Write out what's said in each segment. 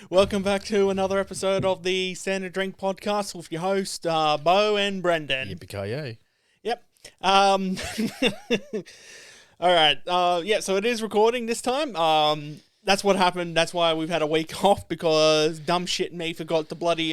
Welcome back to another episode of the Standard Drink Podcast with your host, Bo and Brendan. Yippee-ki-yay. Yep. Alright, so it is recording this time. That's what happened. That's why we've had a week off, because dumb shit me forgot to bloody,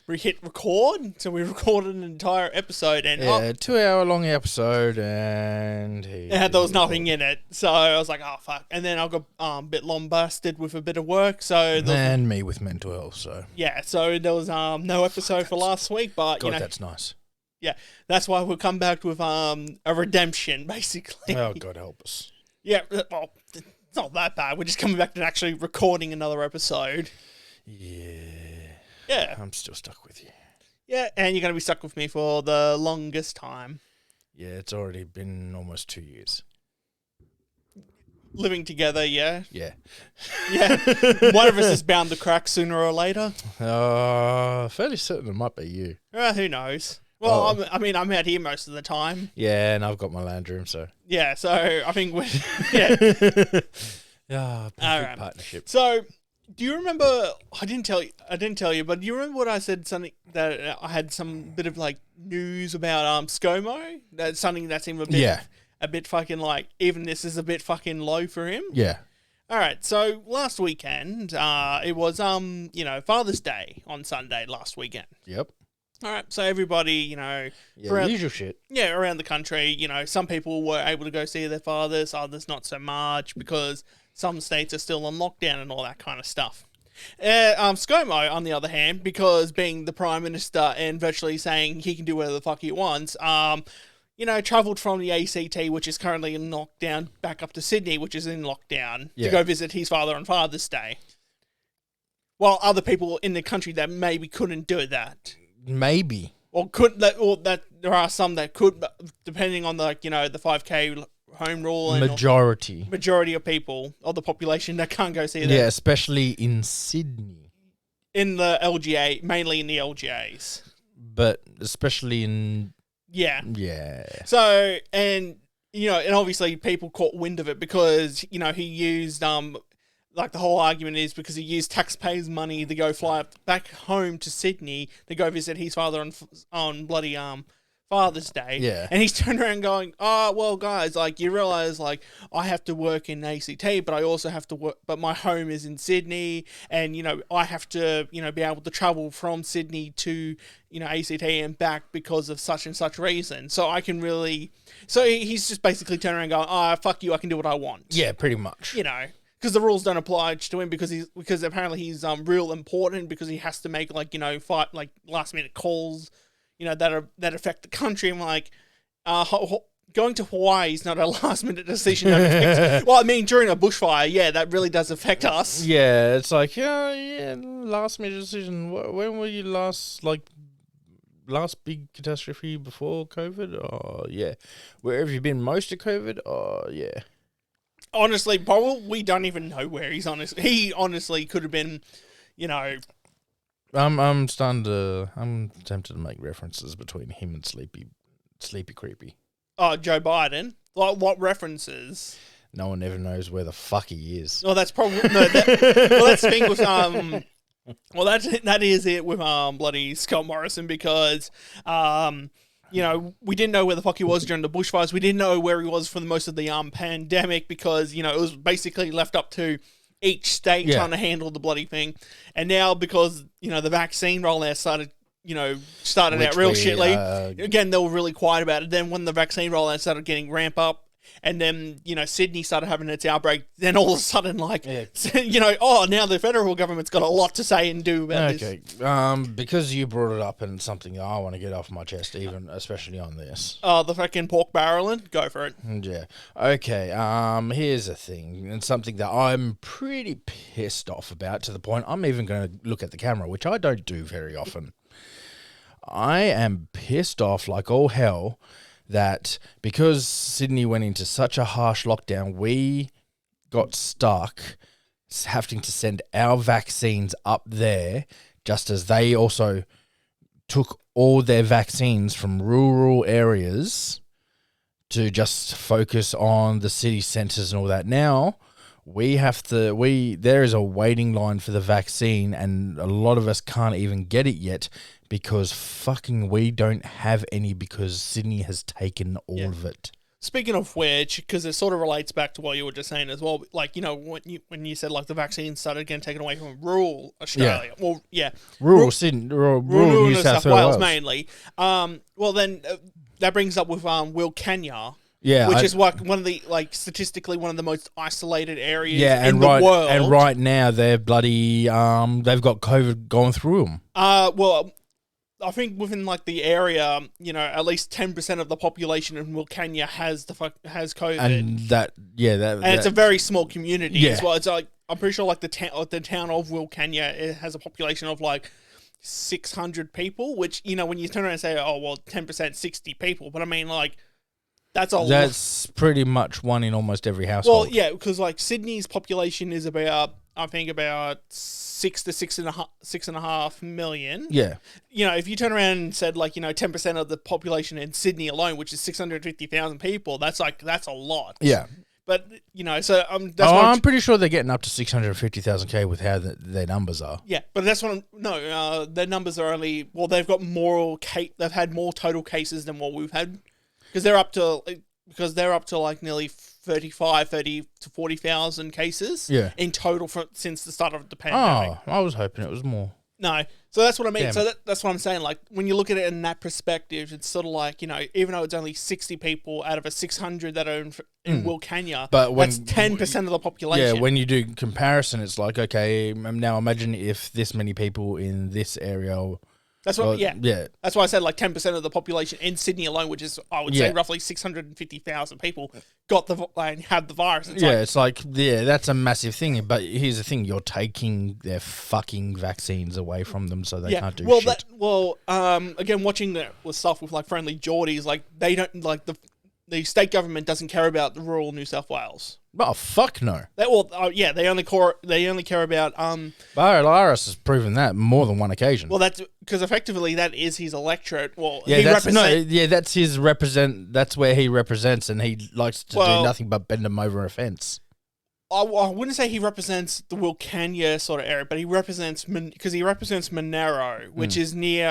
hit record. So we recorded an entire episode and... Yeah, 2-hour-long episode, and... there was nothing in it. So I was like, oh, fuck. And then I got a bit lambasted with a bit of work, so... And me with mental health, so... Yeah, so there was no episode for last week, but, God, that's nice. Yeah, that's why we'll come back with a redemption, basically. Oh, God help us. Yeah, well, it's not that bad. We're just coming back to actually recording another episode. Yeah. I'm still stuck with you. Yeah, and you're going to be stuck with me for the longest time. Yeah, it's already been almost 2 years. Living together, yeah? Yeah. Yeah. One of us is bound to crack sooner or later. Fairly certain it might be you. Who knows? Well, I'm out here most of the time. Yeah, and I've got my lounge room, so... Yeah, so I think we're... Yeah. Perfect partnership. So... Do you remember? I didn't tell you, but do you remember what I said? Something that I had some bit of like news about Scomo. That's something that seemed a bit fucking like, even this is a bit fucking low for him. Yeah. All right. So last weekend, it was Father's Day on Sunday last weekend. Yep. All right. So everybody, usual shit. Yeah, around the country, some people were able to go see their fathers, others not so much, because some states are still on lockdown and all that kind of stuff. Scomo, on the other hand, because being the Prime Minister and virtually saying he can do whatever the fuck he wants, travelled from the ACT, which is currently in lockdown, back up to Sydney, which is in lockdown, to go visit his father on Father's Day. While other people in the country that maybe couldn't do that. Maybe. Or that there are some that could, but depending on the 5K home rule and majority of people of the population that can't go see that. Yeah, especially in Sydney. In the LGA, mainly in the LGAs. But especially in... Yeah. Yeah. So, and obviously people caught wind of it because, he used, the whole argument is because he used taxpayers' money to go fly back home to Sydney to go visit his father on bloody, Father's Day. Yeah. And he's turned around going, oh, well, guys, you realize, I have to work in ACT, but I also have to work, but my home is in Sydney, and, I have to, be able to travel from Sydney to, ACT and back because of such and such reason. So I can really, so he's just basically turning around going, oh, fuck you, I can do what I want. Yeah, pretty much. Because the rules don't apply to him because apparently he's real important because he has to make last minute calls that affect the country. I'm like, going to Hawaii is not a last minute decision. Well, I mean, during a bushfire, that really does affect us. Yeah, it's like, last minute decision. When were you last big catastrophe before COVID? Oh, yeah. Where have you been most of COVID? Oh, yeah. Honestly, probably we don't even know where he's honest. He honestly could have been, I'm tempted to make references between him and Sleepy Creepy. Oh, Joe Biden? Like, what references? No one ever knows where the fuck he is. Oh, that's probably... No, that's the thing with... Well, that is it with bloody Scott Morrison because... we didn't know where the fuck he was during the bushfires. We didn't know where he was for the most of the pandemic because, it was basically left up to each state trying to handle the bloody thing. And now because, the vaccine rollout started out real shitly. Again, they were really quiet about it. Then when the vaccine rollout started getting ramp up, and then, Sydney started having its outbreak, then all of a sudden, now the federal government's got a lot to say and do about this. Okay, because you brought it up and it's something I want to get off my chest, especially on this. The fucking pork barreling? Go for it. Yeah. Okay, here's the thing, and something that I'm pretty pissed off about, to the point I'm even going to look at the camera, which I don't do very often. I am pissed off like all hell that because Sydney went into such a harsh lockdown, we got stuck having to send our vaccines up there, just as they also took all their vaccines from rural areas to just focus on the city centres and all that. Now, there is a waiting line for the vaccine, and a lot of us can't even get it yet because fucking we don't have any because Sydney has taken all of it. Speaking of which, because it sort of relates back to what you were just saying as well, like, you know, when you said like the vaccine started getting taken away from rural Australia, rural Sydney, rural New South Wales mainly. Well, then that brings up with Wilcannia. Yeah, which is like one of the statistically one of the most isolated areas in the world. And right now they're bloody they've got COVID going through them. Well, I think within like the area, you know, at least 10% of the population in Wilcannia has COVID, and it's a very small community as well. It's like I'm pretty sure like the town of Wilcannia, it has a population of like 600 people, which, you know, when you turn around and say, oh well, 10%, 60 people, but I mean like. That's pretty much one in almost every household. Well, yeah, because like Sydney's population is about 6 to 6.5 million. Yeah. You know, if you turn around and said like, you know, 10% of the population in Sydney alone, which is 650,000 people, that's a lot. Yeah. But, you know, so I'm pretty sure they're getting up to 650,000 K with how their numbers are. Yeah, but that's what their numbers are only, well, they've got they've had more total cases than what we've had. Because they're up to like nearly 30 to 40,000 cases in total since the start of the pandemic. Oh, I was hoping it was more. No, so that's what I mean. So that's what I'm saying. Like when you look at it in that perspective, it's sort of like, you know, even though it's only 60 people out of a 600 that are in Wilcannia, but that's 10% of the population. Yeah, when you do comparison, it's like, okay, now imagine if this many people in this area. That's what, That's why I said like 10% of the population in Sydney alone, which is, I would say, roughly 650,000 people had the virus. It's like, that's a massive thing. But here's the thing: you're taking their fucking vaccines away from them, so they can't do shit. Again, watching the stuff with like Friendly Geordies, like they don't like the state government doesn't care about the rural New South Wales. Oh fuck no! They only care about Barry Lyris has proven that more than one occasion. Well, that's because effectively that is his electorate. Well, that's his represent. That's where he represents, and he likes to do nothing but bend them over a fence. I wouldn't say he represents the Wilcannia sort of area, but he represents Monaro, which is near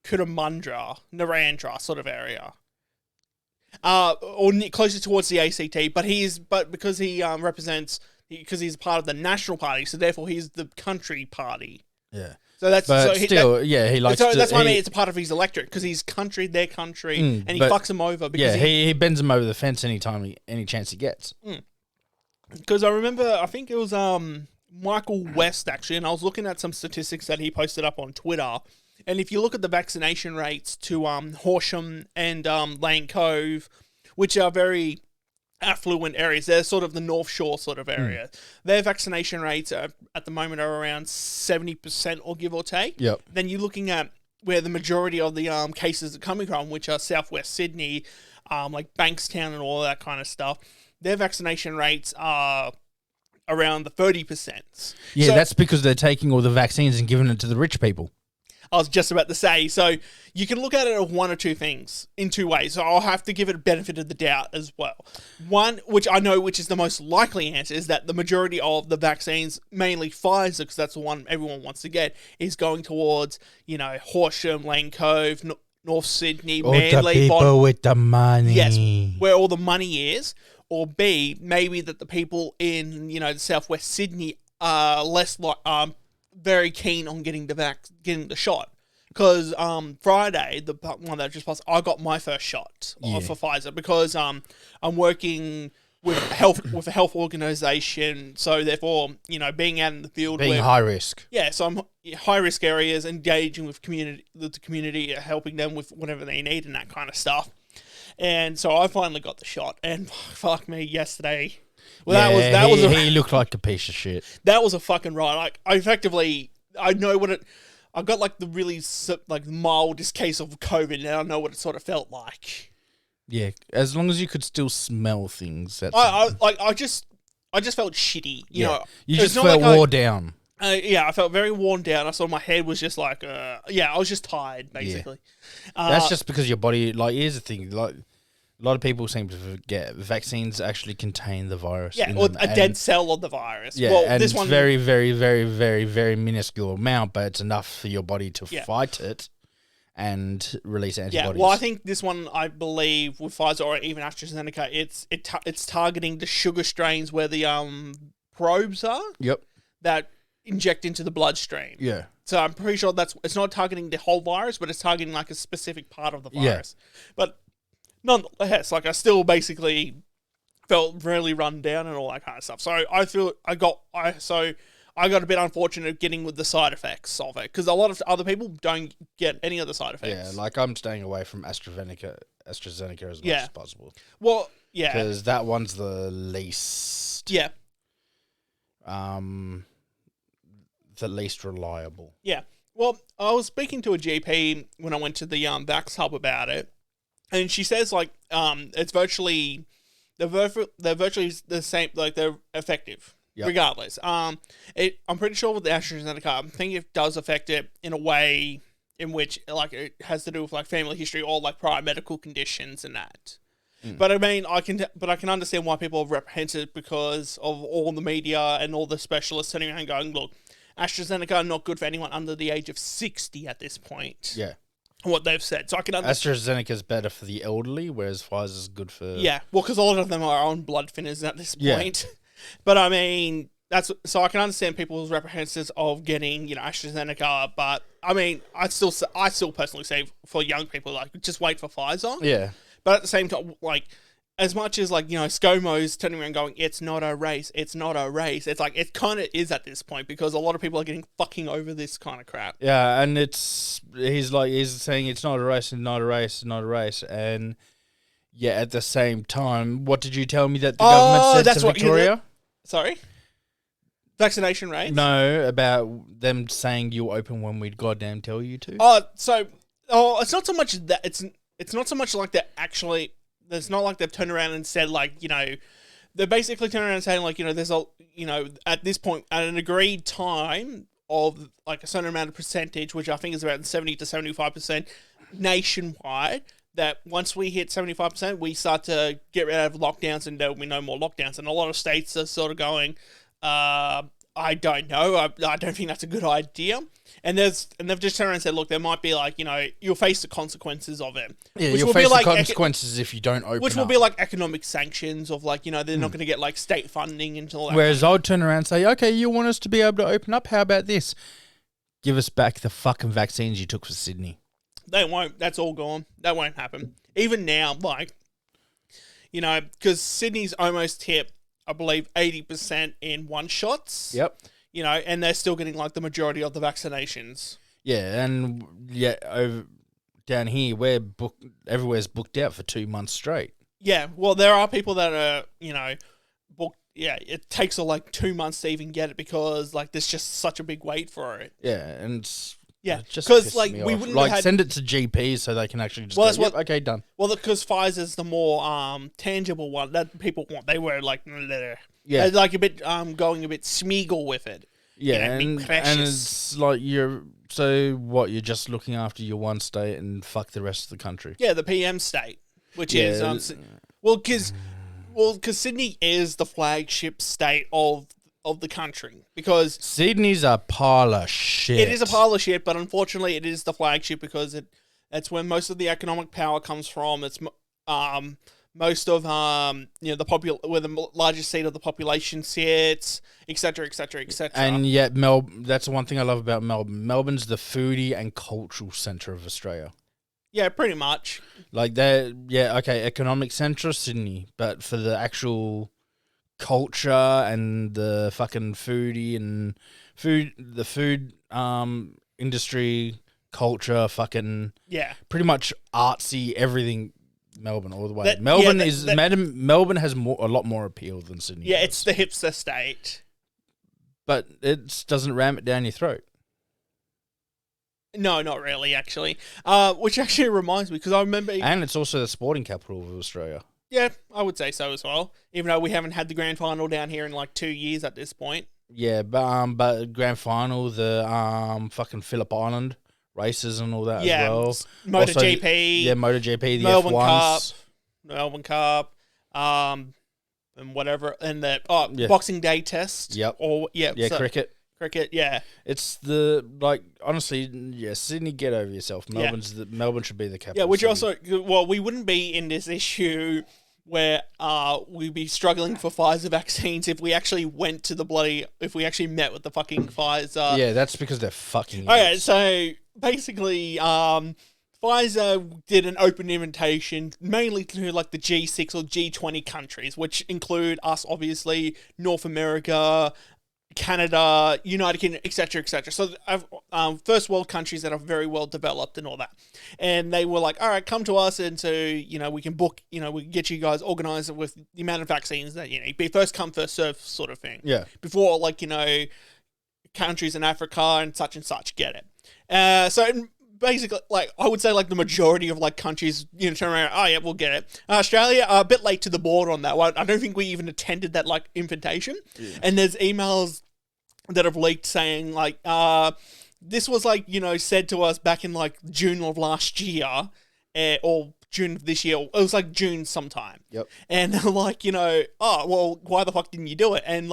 Cootamundra, Narrandera sort of area. Or closer towards the ACT, but because he represents, because he's part of the National Party, so therefore he's the country party. Yeah. So that's he likes. So that's why I mean it's a part of his electorate because he's their country, and he fucks them over. Because he bends them over the fence any chance he gets. Because I remember, I think it was Michael West actually, and I was looking at some statistics that he posted up on Twitter. And if you look at the vaccination rates to Horsham and Lane Cove, which are very affluent areas, they're sort of the North Shore sort of area. Their vaccination rates at the moment are around 70% or give or take. Yep. Then you're looking at where the majority of the cases are coming from, which are southwest Sydney, like Bankstown and all that kind of stuff. Their vaccination rates are around the 30%. Yeah, so that's because they're taking all the vaccines and giving it to the rich people. I was just about to say, so you can look at it of one or two things in two ways. So I'll have to give it a benefit of the doubt as well. One, which I know, which is the most likely answer, is that the majority of the vaccines, mainly Pfizer, because that's the one everyone wants to get, is going towards, you know, Horsham, Lane Cove, North Sydney, Manly. All the people with the money. Yes, where all the money is. Or B, maybe that the people in, you know, the southwest Sydney are less very keen on getting the shot. Because Friday, the one that just passed, I got my first shot for Pfizer because I'm working with a health organization, so therefore, you know, being out in the field, being high risk. Yeah, so I'm high risk areas, engaging with the community, helping them with whatever they need and that kind of stuff. And so I finally got the shot, and fuck me, yesterday. Well, he looked like a piece of shit. That was a fucking ride. Like, I know what it. I got like the really like mildest case of COVID, and I know what it sort of felt like. Yeah, as long as you could still smell things. I just felt shitty. You know, you just felt wore down. I felt very worn down. I saw my head was just like, I was just tired basically. That's just because your body. Like, here's the thing. Like, A lot of people seem to forget vaccines actually contain the virus. Yeah, in or them, a dead cell of the virus. Yeah, well, and this it's one very, very, very, very, very minuscule amount, but it's enough for your body to fight it and release antibodies. Yeah, well, I think this one, I believe, with Pfizer or even AstraZeneca, it's targeting the sugar strains where the probes are. Yep. That inject into the bloodstream. Yeah. So I'm pretty sure it's not targeting the whole virus, but it's targeting like a specific part of the virus. But nonetheless, like I still basically felt really run down and all that kind of stuff. So I got a bit unfortunate getting with the side effects of it because a lot of other people don't get any of the side effects. Yeah, like I'm staying away from AstraZeneca as much as possible. Well, yeah, because that one's the least. Yeah. The least reliable. Yeah. Well, I was speaking to a GP when I went to the Vax Hub about it, and she says like it's virtually they're virtually the same, like they're effective regardless. I'm pretty sure with the AstraZeneca, I think it does affect it in a way in which like it has to do with like family history or like prior medical conditions and that. But I mean, I can understand why people have reprehensive because of all the media and all the specialists sitting around going, look, AstraZeneca are not good for anyone under the age of 60 at this point. Yeah. What they've said. So I can understand. AstraZeneca's better for the elderly, whereas Pfizer's good for... Yeah, well, because a lot of them are on blood thinners at this point. But I mean, so I can understand people's reprehensions of getting, AstraZeneca, but I mean, I still personally say for young people, like, just wait for Pfizer. Yeah. But at the same time, like, as much as, like, Scomo's turning around going, it's not a race, it's not a race. It's like, it kind of is at this point because a lot of people are getting fucking over this kind of crap. Yeah, and he's saying it's not a race, and not a race, and not a race. And, yeah, at the same time, what did you tell me that the government said to Victoria? Sorry? Vaccination rates? No, about them saying you'll open when we'd goddamn tell you to. It's not so much that, it's not so much like they're actually... It's not like they've turned around and said, like, they're basically turning around and saying, like, there's a, at this point, at an agreed time of, like, a certain amount of percentage, which I think is about 70 to 75% nationwide, that once we hit 75%, we start to get rid of lockdowns and there will be no more lockdowns. And a lot of states are sort of going, I don't know. I don't think that's a good idea. And they've just turned around and said, look, there might be like, you'll face the consequences of it. Yeah, you'll face the consequences if you don't open up. Which will be like economic sanctions of like, they're not going to get like state funding and all that. Whereas I'd turn around and say, okay, you want us to be able to open up? How about this? Give us back the fucking vaccines you took for Sydney. They won't. That's all gone. That won't happen. Even now, like, because Sydney's almost hit, I believe, 80% in one shots. Yep. And they're still getting like the majority of the vaccinations. Yeah, and over down here, everywhere's booked out for 2 months straight. Yeah, well, there are people that are, booked. Yeah, it takes like 2 months to even get it because like there's just such a big wait for it. Yeah, and because like we wouldn't like send it to GPs so they can actually just okay, done. Well, because Pfizer's the more tangible one that people want. They were like they're like a bit going a bit Smeagol with it. Yeah, and it's like you're just looking after your one state and fuck the rest of the country. Yeah, the PM state, which is because Sydney is the flagship state of the country because Sydney's a pile of shit. It is a pile of shit, but unfortunately, it is the flagship because that's where most of the economic power comes from. It's most of where the largest seat of the population sits, etc., etc., etc. And yet, that's the one thing I love about Melbourne. Melbourne's the foodie and cultural centre of Australia. Yeah, pretty much. Like economic centre of Sydney, but for the actual culture and the fucking foodie and the food industry, culture, fucking pretty much artsy everything. Melbourne all the way. Melbourne has a lot more appeal than Sydney. Yeah, it's the hipster state, but it doesn't ram it down your throat. No, not really, actually. Which actually reminds me, because I remember... And it's also the sporting capital of Australia. Yeah, I would say so as well. Even though we haven't had the grand final down here in like 2 years at this point. Yeah, but grand final, the fucking Phillip Island races and all that as well. MotoGP. MotoGP, the Melbourne F1s. Cup. Melbourne Cup, and whatever, and the Yeah. Boxing Day test. Yep. Or Cricket. cricket. Yeah. It's honestly, yeah, Sydney, get over yourself. Melbourne should be the capital. Yeah, which city. also, we wouldn't be in this issue where we'd be struggling for Pfizer vaccines if we actually if we actually met with the fucking Pfizer. Yeah, that's because they're fucking Okay, idiots. so basically, Pfizer did an open invitation mainly to like the G6 or G20 countries, which include us, obviously, North America, Canada, United Kingdom, etc., etc. So, first world countries that are very well developed and all that. And they were like, all right, come to us, and so, we can book, we can get you guys organized with the amount of vaccines that, be first come, first serve sort of thing. Yeah. Before, countries in Africa and such get it. So, basically, I would say, the majority of, countries, turn around, oh, yeah, we'll get it. Australia, a bit late to the board on that one. I don't think we even attended that, invitation. Yeah. And there's emails that have leaked saying, this was, said to us back in, June of last year, or June of this year. It was, June sometime. Yep. And, oh, well, why the fuck didn't you do it? And,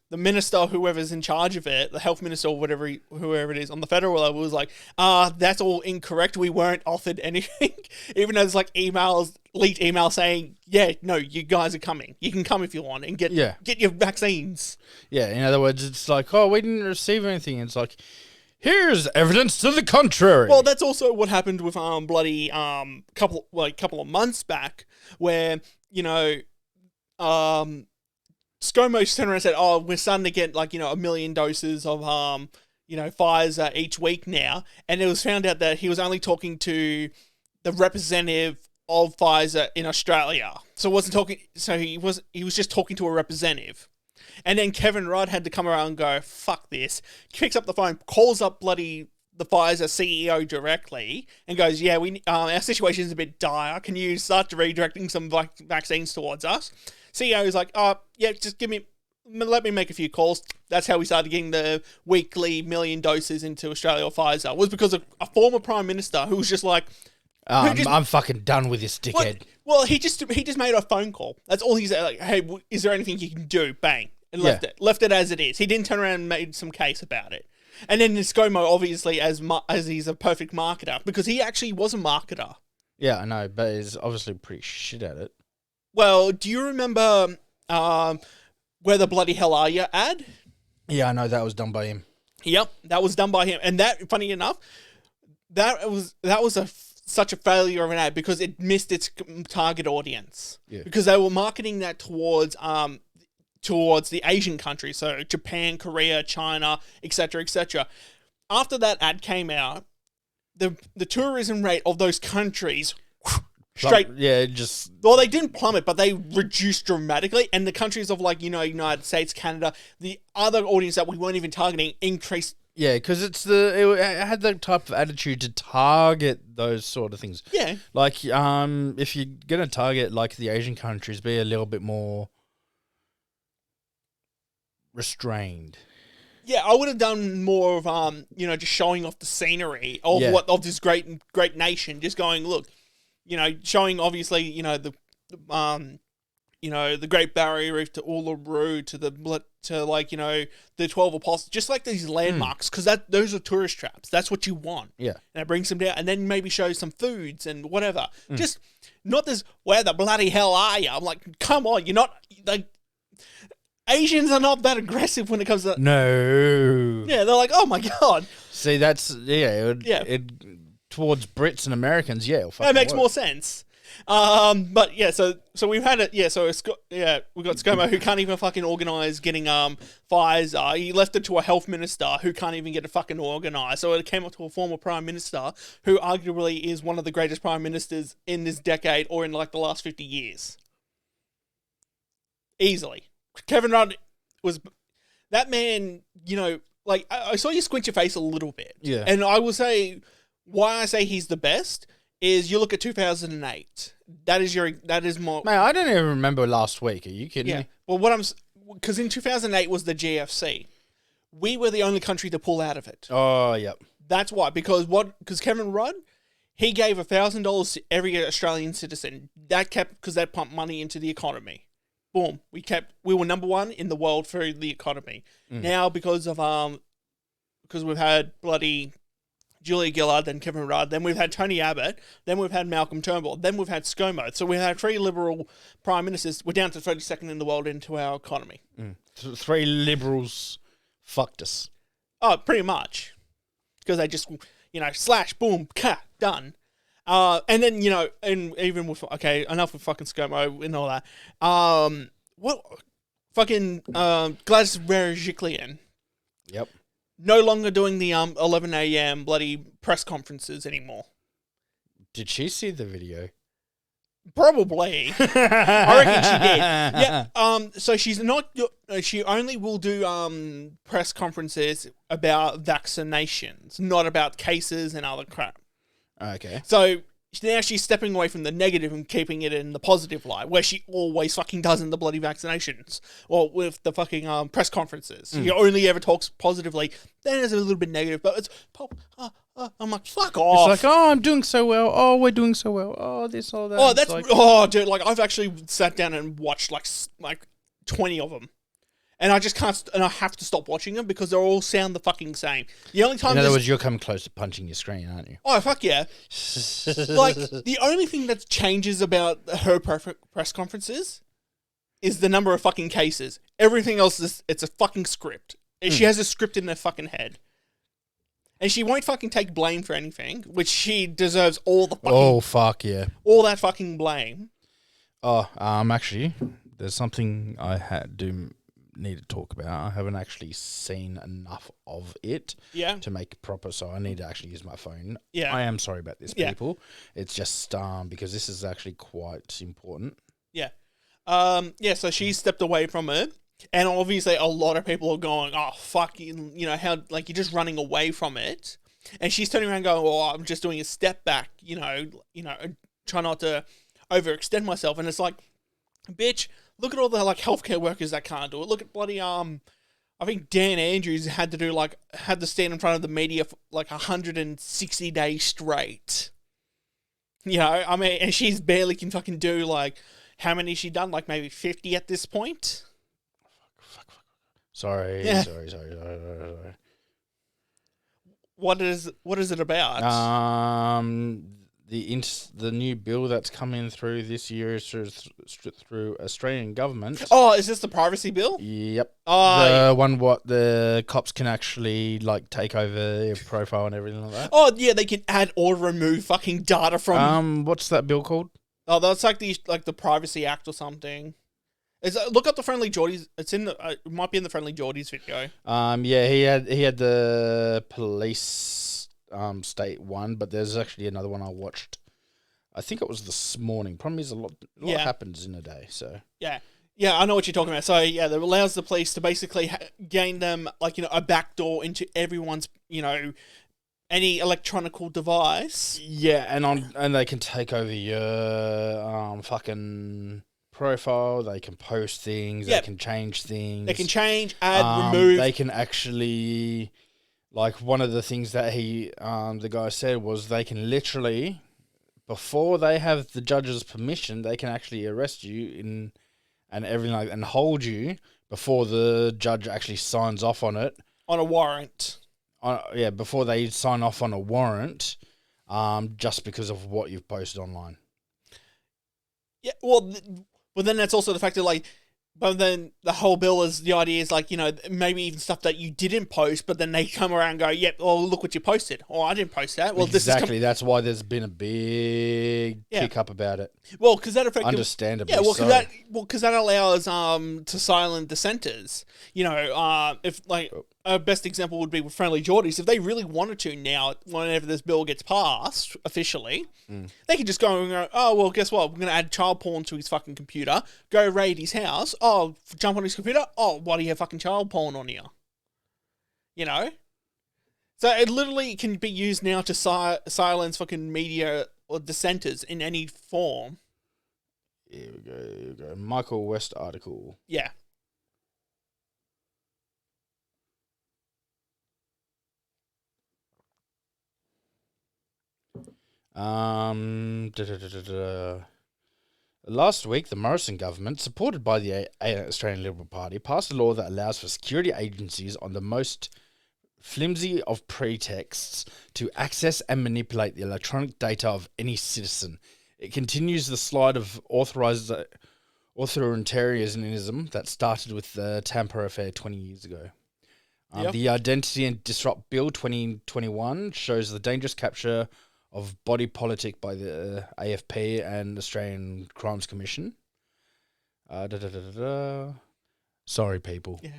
the minister, whoever's in charge of it, the health minister or whoever it is on the federal level, was like, that's all incorrect. We weren't offered anything. Even though there's leaked emails saying, yeah, no, you guys are coming. You can come if you want and get your vaccines. Yeah, in other words, it's we didn't receive anything. It's here's evidence to the contrary. Well, that's also what happened with couple of months back where, Scomo turned around and said, oh, we're starting to get 1 million doses of Pfizer each week now, and it was found out that he was only talking to the representative of Pfizer in Australia. So he was just talking to a representative. And then Kevin Rudd had to come around and go, fuck this. Picks up the phone, calls up the Pfizer CEO directly and goes, yeah, our situation is a bit dire. Can you start redirecting some vaccines towards us? CEO is like, oh, yeah, just let me make a few calls. That's how we started getting the weekly 1 million doses into Australia or Pfizer. It was because of a former Prime Minister who was just like, I'm fucking done with this dickhead. Well, he just made a phone call. That's all he said. Hey, is there anything you can do? Bang. And left it as it is. He didn't turn around and made some case about it. And then Scomo, obviously, as he's a perfect marketer, because he actually was a marketer. Yeah, I know, but he's obviously pretty shit at it. Well, do you remember Where the Bloody Hell Are You ad? Yeah, I know, that was done by him. Yep, that was done by him. And that, funny enough, that was such a failure of an ad because it missed its target audience. Yeah. Because they were marketing that towards the Asian countries, so Japan, Korea, China, etc., etc. After that ad came out, the tourism rate of those countries well, they didn't plummet, but they reduced dramatically, and the countries of United States, Canada, the other audience that we weren't even targeting increased. Yeah, because it had the type of attitude to target those sort of things. Yeah, if you're gonna target the Asian countries, be a little bit more restrained. Yeah, I would have done more of just showing off the scenery of this great nation, just going, look, showing obviously the Great Barrier Reef to Uluru to the 12 Apostles, just these landmarks, because those are tourist traps. That's what you want. Yeah, and it brings them down, and then maybe show some foods and whatever. Just not this. Where the bloody hell are you? I'm like, come on, you're not Asians are not that aggressive when it comes to... No. Yeah, they're like, oh my God. See, that's... It towards Brits and Americans, that makes more sense. But yeah, so we've had it... Yeah, so we've got Scomo who can't even fucking organise getting Pfizer. He left it to a health minister who can't even get it fucking organised. So it came up to a former prime minister who arguably is one of the greatest prime ministers in this decade or in the last 50 years. Easily. Kevin Rudd was that man, I saw you squint your face a little bit. Yeah. And I will say why I say he's the best is you look at 2008. That is more. Man, I don't even remember last week. Are you kidding me? Well, because in 2008 was the GFC. We were the only country to pull out of it. Oh, yep. That's why. Because Kevin Rudd, He gave $1,000 to every Australian citizen. That kept, because that pumped money into the economy. Boom. We were number one in the world for the economy. Now, because we've had bloody Julia Gillard, then Kevin Rudd, then we've had Tony Abbott, then we've had Malcolm Turnbull, then we've had Scomo. So we've had 3 Liberal prime ministers. We're down to 32nd in the world into our economy. 3 Liberals fucked us. Oh, pretty much. Because they just, slash, boom, done. And then, and even with, okay, enough with fucking Scomo and all that. Gladys Berejiklian. Yep. No longer doing the 11 a.m. bloody press conferences anymore. Did she see the video? Probably. I reckon she did. Yeah. So she's not. She only will do press conferences about vaccinations, not about cases and other crap. Okay. So now she's stepping away from the negative and keeping it in the positive light, where she always fucking does in the bloody vaccinations or with the fucking press conferences. She only ever talks positively. Then there's a little bit negative, but it's I'm like, fuck off. It's like, oh, I'm doing so well. Oh, we're doing so well. Oh, this, all that. Oh, that's like, dude. Like, I've actually sat down and watched like 20 of them. And I just can't, and I have to stop watching them because they all sound the fucking same. The only time, in other words, you're coming close to punching your screen, aren't you? Oh, fuck yeah. Like, the only thing that changes about her press conferences is the number of fucking cases. Everything else it's a fucking script. She has a script in her fucking head. And she won't fucking take blame for anything, which she deserves all the fucking... Oh, fuck yeah. All that fucking blame. Oh, actually, there's something I need to talk about. I haven't actually seen enough of it to make it proper, so I need to actually use my phone. Yeah. I am sorry about this, people. It's just because this is actually quite important. Yeah. So she stepped away from it, and obviously a lot of people are going, oh, fuck, how, like, you're just running away from it. And she's turning around going, oh, I'm just doing a step back, try not to overextend myself. And it's like, bitch, look at all the, like, healthcare workers that can't do it. Look at bloody, I think Dan Andrews had to stand in front of the media for, like, 160 days straight. And she's barely can fucking do, like, how many she done? Like, maybe 50 at this point? Fuck. Sorry. What is it about? The new bill that's coming through this year is through Australian government. Oh, is this the privacy bill? Yep. Oh, the one what the cops can actually, like, take over your profile and everything like that. Oh, yeah, they can add or remove fucking data from... What's that bill called? Oh, that's like the Privacy Act or something. Look up the Friendly Geordies. It's in the. It might be in the Friendly Geordies video. Yeah, he had the police state one, but there's actually another one I watched. I think it was this morning. Problem is a lot happens in a day. So yeah, I know what you're talking about. So yeah, that allows the police to basically gain them, like, a backdoor into everyone's, any electronical device. Yeah, and they can take over your fucking profile. They can post things. Yep. They can change things. They can change, add, remove. They can actually, like, one of the things that the guy said was they can literally, before they have the judge's permission, they can actually arrest you and everything like, and hold you before the judge actually signs off on it. On a warrant. Before they sign off on a warrant, just because of what you've posted online. Yeah, well, then that's also the fact that, like, but then the whole bill is, the idea is, like, maybe even stuff that you didn't post, but then they come around and go, yep, look what you posted. Oh, I didn't post that. Well, exactly. That's why there's been a big kick up about it. Well, because that affects... Understandably. Yeah, because that allows to silent dissenters. If, like... A best example would be with Friendly Geordies. If they really wanted to now, whenever this bill gets passed officially, they could just go and go, oh, well, guess what? We're going to add child porn to his fucking computer, go raid his house, jump on his computer, why do you have fucking child porn on here? So it literally can be used now to silence fucking media or dissenters in any form. Here we go. Michael West article. Yeah. Last week, the Morrison government, supported by the Australian Liberal Party, passed a law that allows for security agencies on the most flimsy of pretexts to access and manipulate the electronic data of any citizen. It continues the slide of authoritarianism that started with the Tampa affair 20 years ago. The Identity and Disrupt Bill 2021 shows the dangerous capture of body politic by the AFP and Australian Crimes Commission. Sorry, people. Yeah.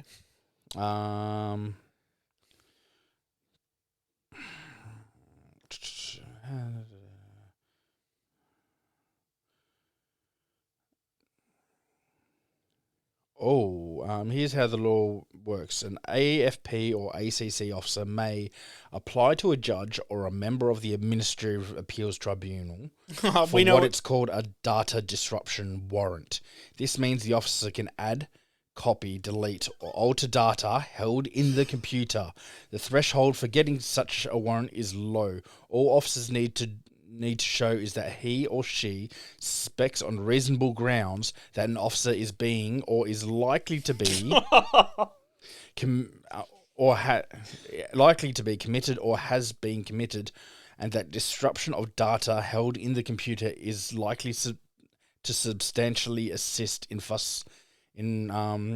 Here's how the law works. An AFP or ACC officer may apply to a judge or a member of the Administrative Appeals Tribunal for what it's called a data disruption warrant. This means the officer can add, copy, delete, or alter data held in the computer. The threshold for getting such a warrant is low. All officers need to show is that he or she suspects on reasonable grounds that an officer is being or is likely to be likely to be committed or has been committed, and that disruption of data held in the computer is likely to substantially assist in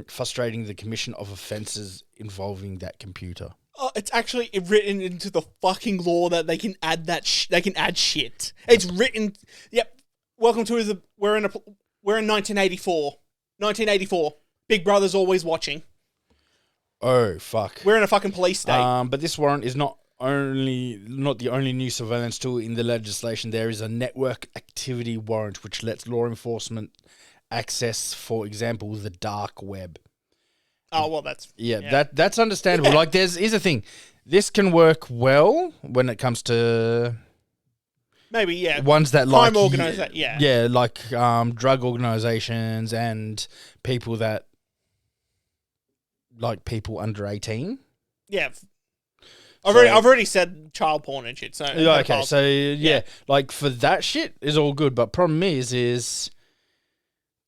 frustrating the commission of offences involving that computer. Oh, it's actually written into the fucking law that they can add they can add shit. It's written. Yep. Welcome to we're in 1984. 1984. Big Brother's always watching. Oh fuck. We're in a fucking police state. But this warrant is not the only new surveillance tool in the legislation. There is a network activity warrant which lets law enforcement access, for example, the dark web. Oh, well, that's... That's understandable. Yeah. Like, here's a thing. This can work well when it comes to... Maybe, yeah. Ones that crime organizations, yeah. Yeah, like drug organizations and people that... Like, people under 18. Yeah. I've already said child porn and shit, so... Okay, so, yeah. Like, for that shit is all good, but problem is...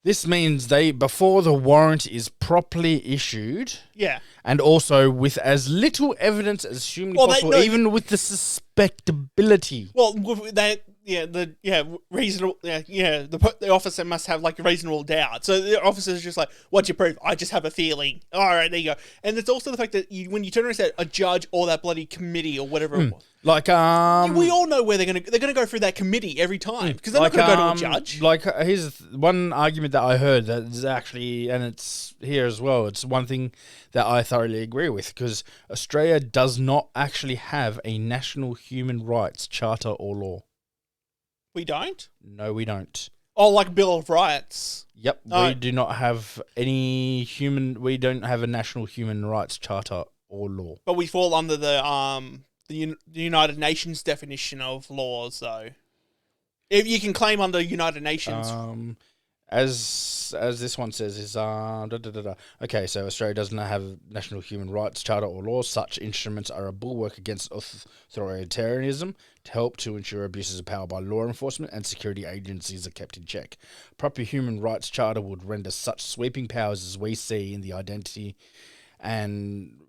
This means before the warrant is properly issued, and also with as little evidence as humanly possible, even with the suspectability. Well, reasonable. The officer must have like a reasonable doubt. So the officer's just like, "What's your proof?" I just have a feeling. All right, there you go. And it's also the fact that when you turn around and say a judge or that bloody committee or whatever it was. Like, we all know where they're gonna go through that committee every time because they're not gonna go to a judge. Like, here's one argument that I heard that is actually, and it's here as well. It's one thing that I thoroughly agree with, because Australia does not actually have a national human rights charter or law. We don't? No, we don't. Oh, like Bill of Rights. Yep, we do not have we don't have a national human rights charter or law. But we fall under the United Nations definition of laws, though. If you can claim under United Nations. As this one says, is okay, so Australia does not have a national human rights charter or law. Such instruments are a bulwark against authoritarianism to help to ensure abuses of power by law enforcement and security agencies are kept in check. A proper human rights charter would render such sweeping powers as we see in the Identity and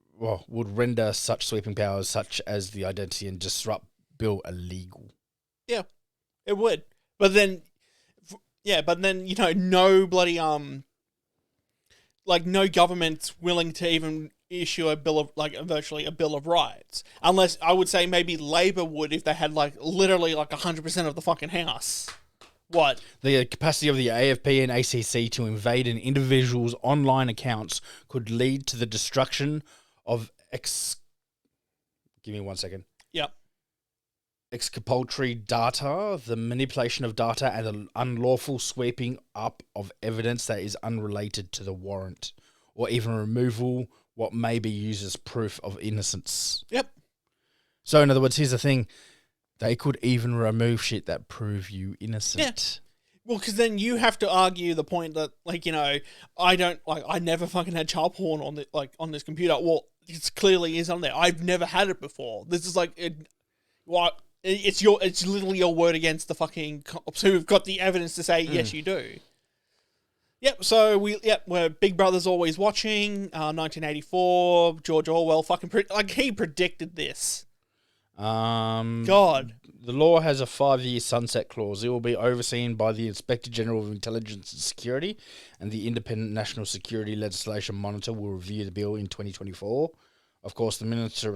would render such sweeping powers such as the Identity and Disrupt Bill illegal. Yeah, it would. But then no bloody no government's willing to even issue a bill of virtually a bill of rights, unless I would say maybe Labor would if they had literally 100% of the fucking house. What? The capacity of the AFP and ACC to invade an individual's online accounts could lead to the destruction of Give me 1 second. Yep. Exculpatory data, the manipulation of data, and the unlawful sweeping up of evidence that is unrelated to the warrant, or even removal what may be used as proof of innocence. Yep. So in other words, here's the thing. They could even remove shit that prove you innocent. Yeah. Well, because then you have to argue the point that, I never fucking had child porn on this computer. Well, it clearly is on there. I've never had it before. This is It's literally your word against the fucking cops who've got the evidence to say yes, you do. Yep. So we're Big Brother's always watching. 1984. George Orwell he predicted this. God. The law has a 5-year sunset clause. It will be overseen by the Inspector General of Intelligence and Security, and the Independent National Security Legislation Monitor will review the bill in 2024. Of course, the minister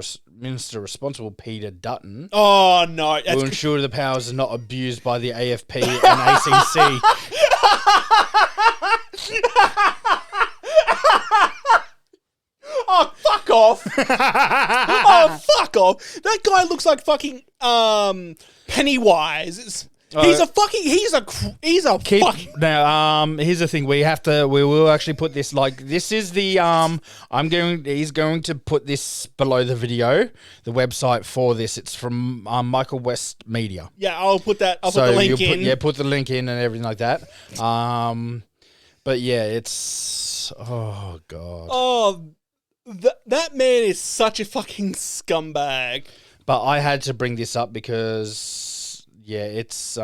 responsible, Peter Dutton, oh no, will ensure the powers are not abused by the AFP and ACC. Oh, fuck off! Oh, fuck off! That guy looks like fucking Pennywise. He's a fucking. Now, here's the thing: we will actually put this this is the he's going to put this below the video, the website for this. It's from Michael West Media. Yeah, I'll put that. I'll put the link in. Put the link in and everything like that. But yeah, it's oh god. Oh. That man is such a fucking scumbag. But I had to bring this up because, yeah, it's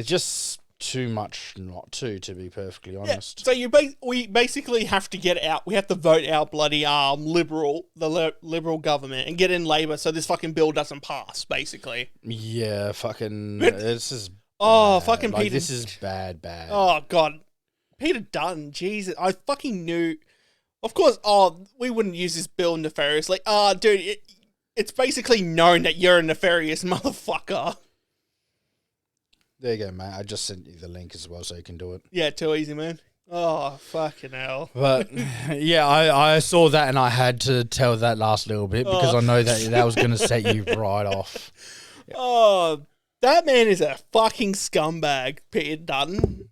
just too much not to be perfectly honest. Yeah, so we basically have to get out. We have to vote out bloody liberal government and get in Labour so this fucking bill doesn't pass. Basically. Yeah, fucking. This is. Fucking Peter. This is bad. Oh god, Peter Dutton. Jesus, I fucking knew. Of course, we wouldn't use this bill nefariously. Dude, it's basically known that you're a nefarious motherfucker. There you go, mate. I just sent you the link as well so you can do it. Yeah, too easy, man. Oh, fucking hell. But, yeah, I saw that and I had to tell that last little bit because I know that was going to set you right off. Yeah. Oh, that man is a fucking scumbag, Peter Dutton.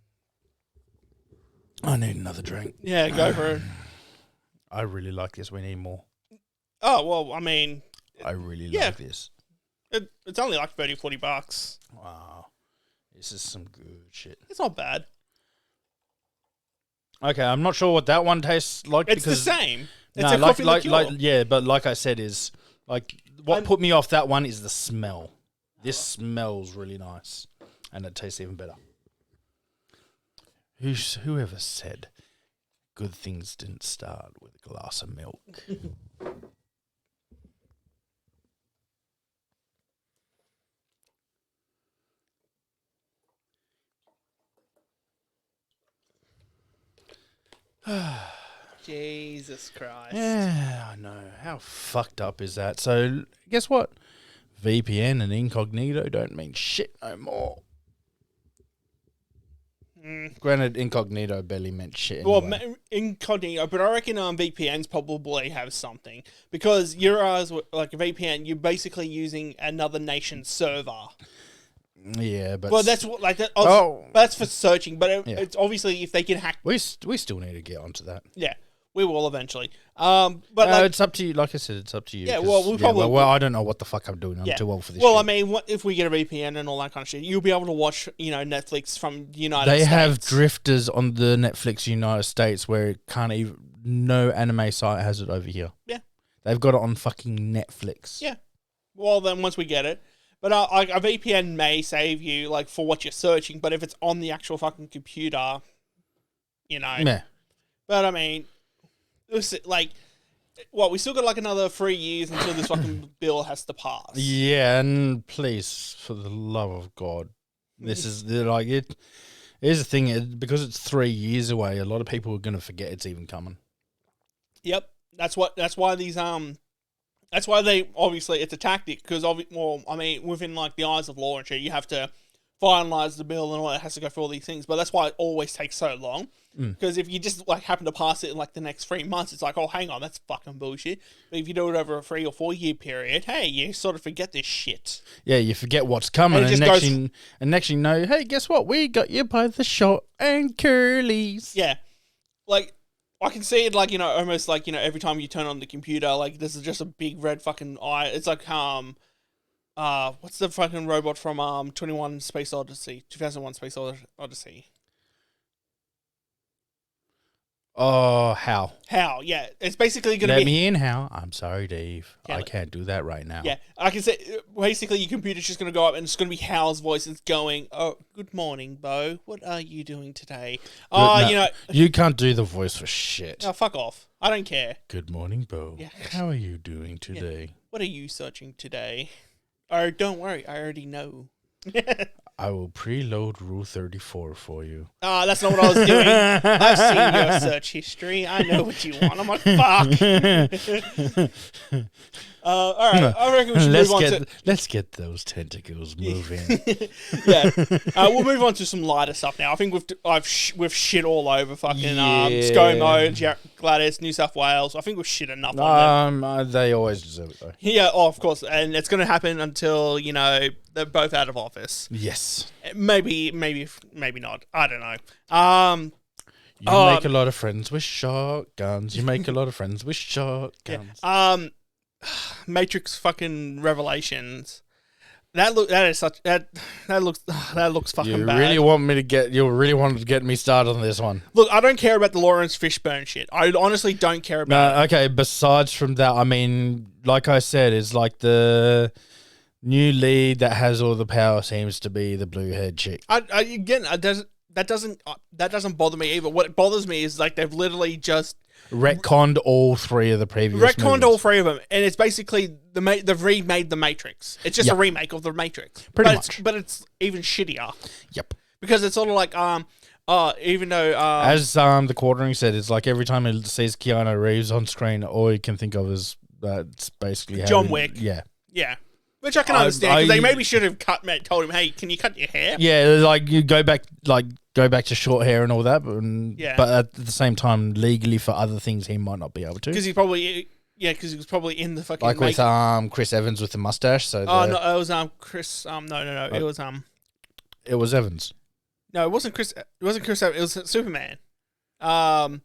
I need another drink. Yeah, go for it. I really like this. We need more. Oh, well, I mean... I really like this. It's only like $30-40. Wow. This is some good shit. It's not bad. Okay, I'm not sure what that one tastes like. It's the same. It's a coffee liqueur. Yeah, but like I said is... what put me off that one is the smell. This smells really nice. And it tastes even better. Whoever said... good things didn't start with a glass of milk. Jesus Christ. Yeah, I know. How fucked up is that? So, guess what? VPN and incognito don't mean shit no more. Granted, incognito barely meant shit anyway. Well, incognito, but I reckon VPNs probably have something. Because yours, like a VPN, you're basically using another nation's server. Yeah, but... well, that's what, that's for searching, but it's obviously if they can hack... We still need to get onto that. Yeah, we will eventually. But it's up to you. Like I said, it's up to you. Yeah, well, we probably... well, I don't know what the fuck I'm doing. I'm too old for this shit. I mean, if we get a VPN and all that kind of shit, you'll be able to watch, Netflix from the United States. They have drifters on the Netflix United States where it can't even... no anime site has it over here. Yeah. They've got it on fucking Netflix. Yeah. Well, then once we get it... But a VPN may save you, for what you're searching, but if it's on the actual fucking computer, Yeah. But, I mean, we still got, another 3 years until this fucking bill has to pass. Yeah, and please, for the love of God, this is, it... Here's the thing, because it's 3 years away, a lot of people are going to forget it's even coming. Yep. That's why these, that's why they, obviously, it's a tactic, because, within, the eyes of law and shit, you have to finalise the bill and all that, has to go through all these things, but that's why it always takes so long, because if you just, happen to pass it in, the next 3 months, it's oh, hang on, that's fucking bullshit, but if you do it over a 3 or 4 year period, hey, you sort of forget this shit. Yeah, you forget what's coming, and next you know, hey, guess what, we got you by the short and curlies. Yeah, I can see it, almost every time you turn on the computer, this is just a big red fucking eye. It's what's the fucking robot from 2001 Space Odyssey? Oh, how? How? Yeah, it's basically going to Let be. me in, how? I'm sorry, Dave. Yeah, I can't do that right now. Yeah, I can say basically your computer's just going to go up and it's going to be Hal's voice. It's going, "Oh, good morning, Bo. What are you doing today? Oh, No, you can't do the voice for shit. oh, fuck off. I don't care. Good morning, Bo. Yeah. How are you doing today? What are you searching today? Oh, don't worry. I already know. I will preload Rule 34 for you. That's not what I was doing. I've seen your search history. I know what you want. I'm like, fuck. All right. I reckon we should move on to. Let's get those tentacles moving. Yeah. We'll move on to some lighter stuff now. I think we've shit all over fucking Scomo, Gladys, New South Wales. I think we've shit enough on them. They always deserve it though. Yeah, of course, and it's going to happen until they're both out of office. Yes. Maybe not. I don't know. You make a lot of friends with shotguns. You make a lot of friends with shotguns. Yeah. Matrix fucking Revelations. That looks fucking bad. You really wanted to get me started on this one. Look, I don't care about the Lawrence Fishburne shit. I honestly don't care about it. Okay, besides from that, I mean, like I said, it's like the new lead that has all the power seems to be the blue haired chick. That doesn't bother me either. What bothers me is like they've literally just retconned all three of the previous movies. All three of them, and it's basically they've remade the Matrix. It's just a remake of the Matrix, pretty much. But it's even shittier. Yep. Because it's sort of like even though as the quartering said, it's like every time he sees Keanu Reeves on screen, all he can think of is that's basically John Wick. Yeah. Yeah. Which I can understand because they maybe should have told him, "Hey, can you cut your hair?" Yeah, like you go back to short hair and all that, but at the same time, legally for other things, he might not be able to. Because he was probably in the fucking with Chris Evans with the mustache. So no, it was Chris. It was Evans. No, it wasn't Chris. It wasn't Chris Evans. It was Superman. No,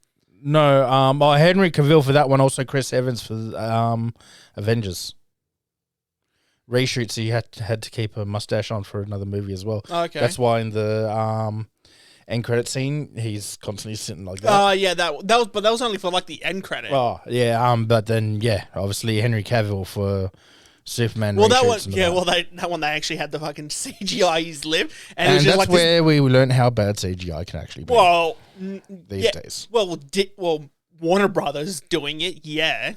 Henry Cavill for that one. Also, Chris Evans for Avengers. Reshoots, so you had to keep a mustache on for another movie as well. Okay, that's why in the end credit scene he's constantly sitting like that. Yeah, that was only for like the end credit. Oh yeah, but then obviously Henry Cavill for Superman. Well, that one they actually had the fucking CGI his lip, and it was just that's like where we learned how bad CGI can actually be. Well, these days. Well, Warner Brothers doing it, yeah.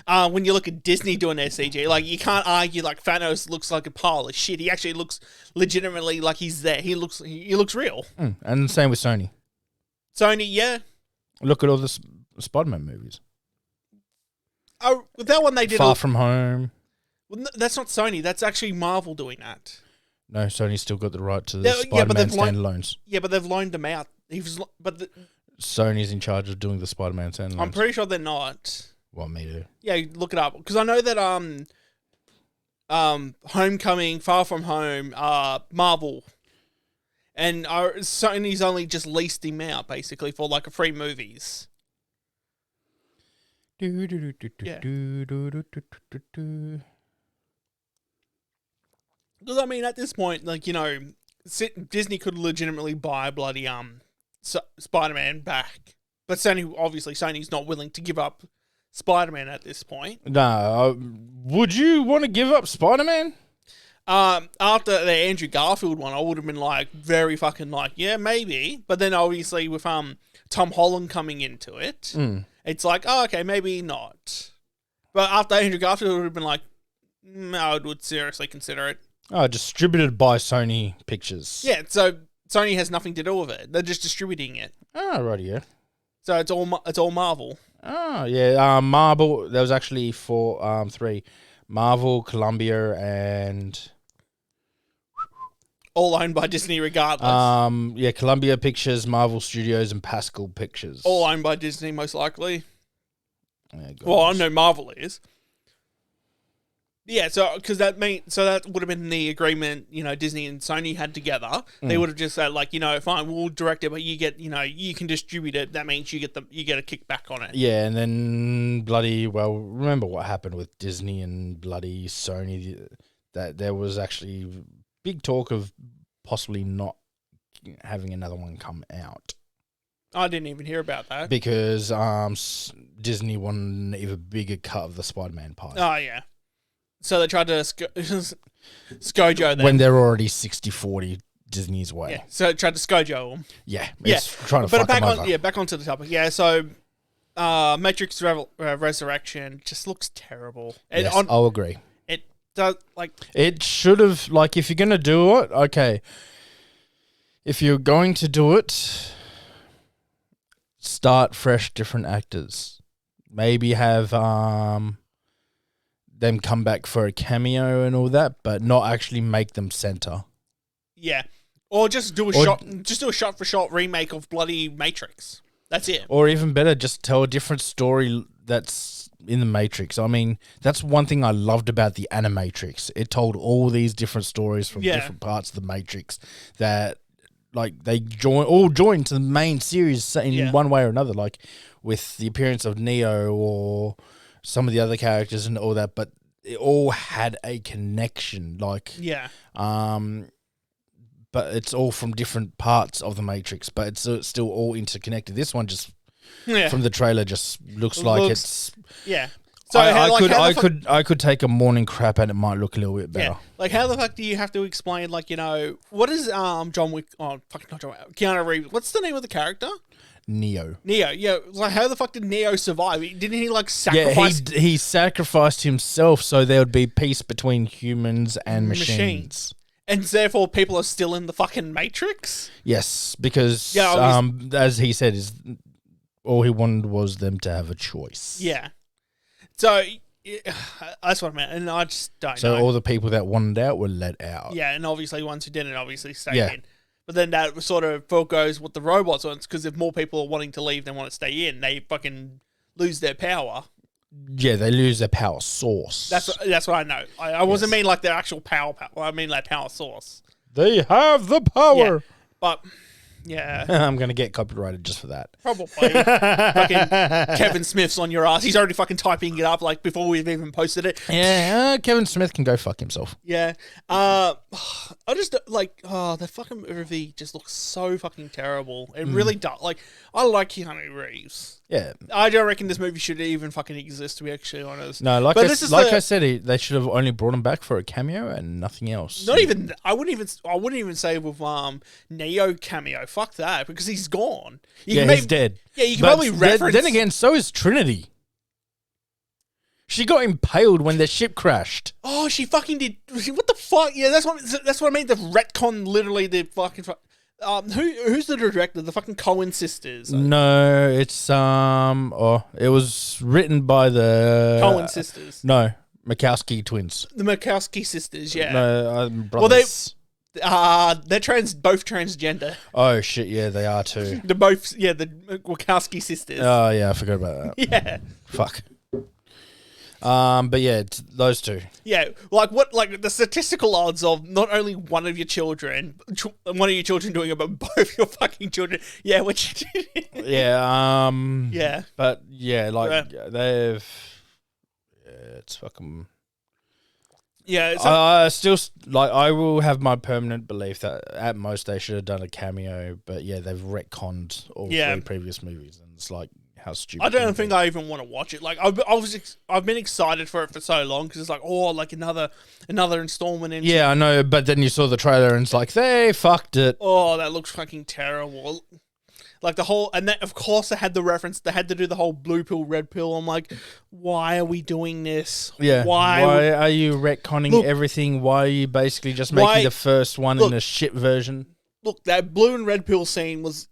When you look at Disney doing their CG, like you can't argue like Thanos looks like a pile of shit. He actually looks legitimately like he's there. He looks real. And same with Sony. Sony, yeah. Look at all the Spider-Man movies. Oh, that one they did. Far From Home. Well, that's not Sony. That's actually Marvel doing that. No, Sony's still got the right to the Spider-Man standalones. Yeah, but they've loaned them out. Sony's in charge of doing the Spider-Man standalones. I'm pretty sure they're not. Want me to? Yeah, look it up because I know that Homecoming, Far From Home, Marvel, and Sony's only just leased him out basically for like a free movies. Yeah. Because I mean, at this point, like Disney could legitimately buy bloody Spider-Man back, but Sony's not willing to give up Spider-Man at this point. No, would you want to give up Spider-Man? After the Andrew Garfield one, I would have been like very fucking like, yeah, maybe. But then obviously with Tom Holland coming into it, it's like, oh, okay, maybe not. But after Andrew Garfield, I would have been like, I would seriously consider it. Oh, distributed by Sony Pictures. Yeah, so Sony has nothing to do with it. They're just distributing it. Oh, right, yeah. So it's all Marvel. Oh, yeah. Marvel, there was actually three. Marvel, Columbia, and... all owned by Disney regardless. Yeah, Columbia Pictures, Marvel Studios, and Pascal Pictures. All owned by Disney, most likely. Yeah, well, I know Marvel is. Yeah, so that would have been the agreement, Disney and Sony had together. They would have just said, like, fine, we'll direct it, but you get, you can distribute it. That means you get a kickback on it. Yeah, and then remember what happened with Disney and bloody Sony? That there was actually big talk of possibly not having another one come out. I didn't even hear about that. because Disney wanted an even bigger cut of the Spider-Man pie. Oh, yeah. So they tried to Scojo them. When they're already 60-40 Disney's way. Yeah, so they tried to Scojo them. Yeah. Yeah. It's trying to fuck them over. Yeah, back onto the topic. Yeah, so Matrix Resurrection just looks terrible. And Yes, I'll agree. it does, like... It should have, like, if you're going to do it, okay. If you're going to do it, start fresh, different actors. Maybe have them come back for a cameo and all that, but not actually make them center. Yeah. Or just do a shot for shot remake of bloody Matrix. That's it. Or even better, just tell a different story that's in the Matrix. I mean, that's one thing I loved about the Animatrix. It told all these different stories from different parts of the Matrix that, like, they all joined to the main series in one way or another, like with the appearance of Neo or some of the other characters and all that, but it all had a connection, like, but it's all from different parts of the Matrix, but it's still all interconnected. This one just, from the trailer, just looks like it's... Yeah. So I could take a morning crap and it might look a little bit better. Yeah. Like, how the fuck do you have to explain, like, you know, what is John Wick... Oh, fuck, not John Wick. Keanu Reeves. What's the name of the character? Neo. Yeah. Like, how the fuck did Neo survive? Didn't he, like, sacrifice... Yeah, he sacrificed himself so there would be peace between humans and machines. And therefore people are still in the fucking Matrix? Yes, because as he said, all he wanted was them to have a choice. Yeah. So that's what I meant, and I just don't know. So all the people that wanted out were let out. Yeah, and obviously ones who didn't obviously stayed in. But then that sort of forgoes what the robots want, because if more people are wanting to leave than want to stay in, they fucking lose their power. Yeah, they lose their power source. That's what I know. I wasn't mean like their actual power. I mean like power source. They have the power. Yeah, but yeah, I'm gonna get copyrighted just for that. Probably. Fucking Kevin Smith's on your ass. He's already fucking typing it up like before we've even posted it. Yeah, Kevin Smith can go fuck himself. Yeah. I just like the fucking movie just looks so fucking terrible. It really does. Like, I like Keanu Reeves. Yeah. I don't reckon this movie should even fucking exist, to be actually honest. No, like I said, they should have only brought him back for a cameo and nothing else. Not even. I wouldn't even say with Neo cameo. Fuck that, because he's gone. He's dead. Yeah, you can probably reference. Then again, so is Trinity. She got impaled when their ship crashed. Oh, she fucking did. What the fuck? Yeah, that's what I mean. The retcon literally the fucking. Who's the director? The fucking Coen sisters. No, it's it was written by the Coen sisters. No, Makowski twins. The Makowski sisters. Yeah. No, brothers. Well, they're both transgender. Oh shit! Yeah, they are too. They're both the Wachowski sisters. Oh yeah, I forgot about that. Yeah. Fuck. But yeah, it's those two. Yeah, like the statistical odds of not only one of your children doing it, but both your fucking children. Yeah, which. Yeah. Yeah. But yeah, like they've. Yeah, it's fucking. Yeah, I still I will have my permanent belief that at most they should have done a cameo, but yeah, they've retconned all three previous movies, and it's like, how stupid. I don't think I even want to watch it. Like I've been excited for it for so long because it's like, oh, like another installment. Into I know, but then you saw the trailer and it's like they fucked it. Oh, that looks fucking terrible. Like the whole, and that, of course, they had the reference. They had to do the whole blue pill, red pill. I'm like, why are we doing this? Yeah. Why are you retconning everything? Why are you basically just making the first one in a shit version? Look, that blue and red pill scene was,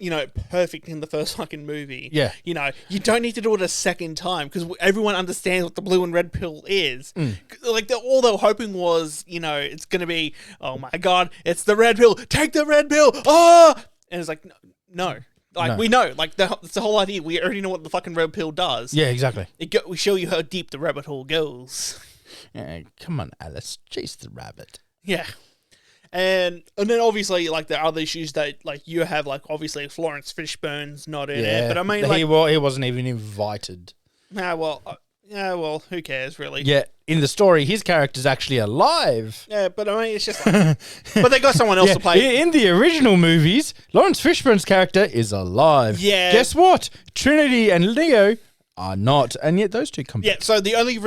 perfect in the first fucking movie. Yeah. You don't need to do it a second time because everyone understands what the blue and red pill is. Like, all they were hoping was, it's going to be, oh my God, it's the red pill. Take the red pill. Oh! And it's like, no. Like, we know. Like, that's the whole idea. We already know what the fucking red pill does. Yeah, exactly. We show you how deep the rabbit hole goes. Yeah, come on, Alice. Chase the rabbit. Yeah. And then obviously, like, the other issues that, like, you have, like, obviously Florence Fishburne's not in it. But I mean, like... He wasn't even invited. Nah, well, Yeah, well, who cares, really? Yeah, in the story, his character's actually alive. Yeah, but I mean, it's just like... but they got someone else to play. In the original movies, Lawrence Fishburne's character is alive. Yeah. Guess what? Trinity and Leo are not, and yet those two come Yeah, back. so the only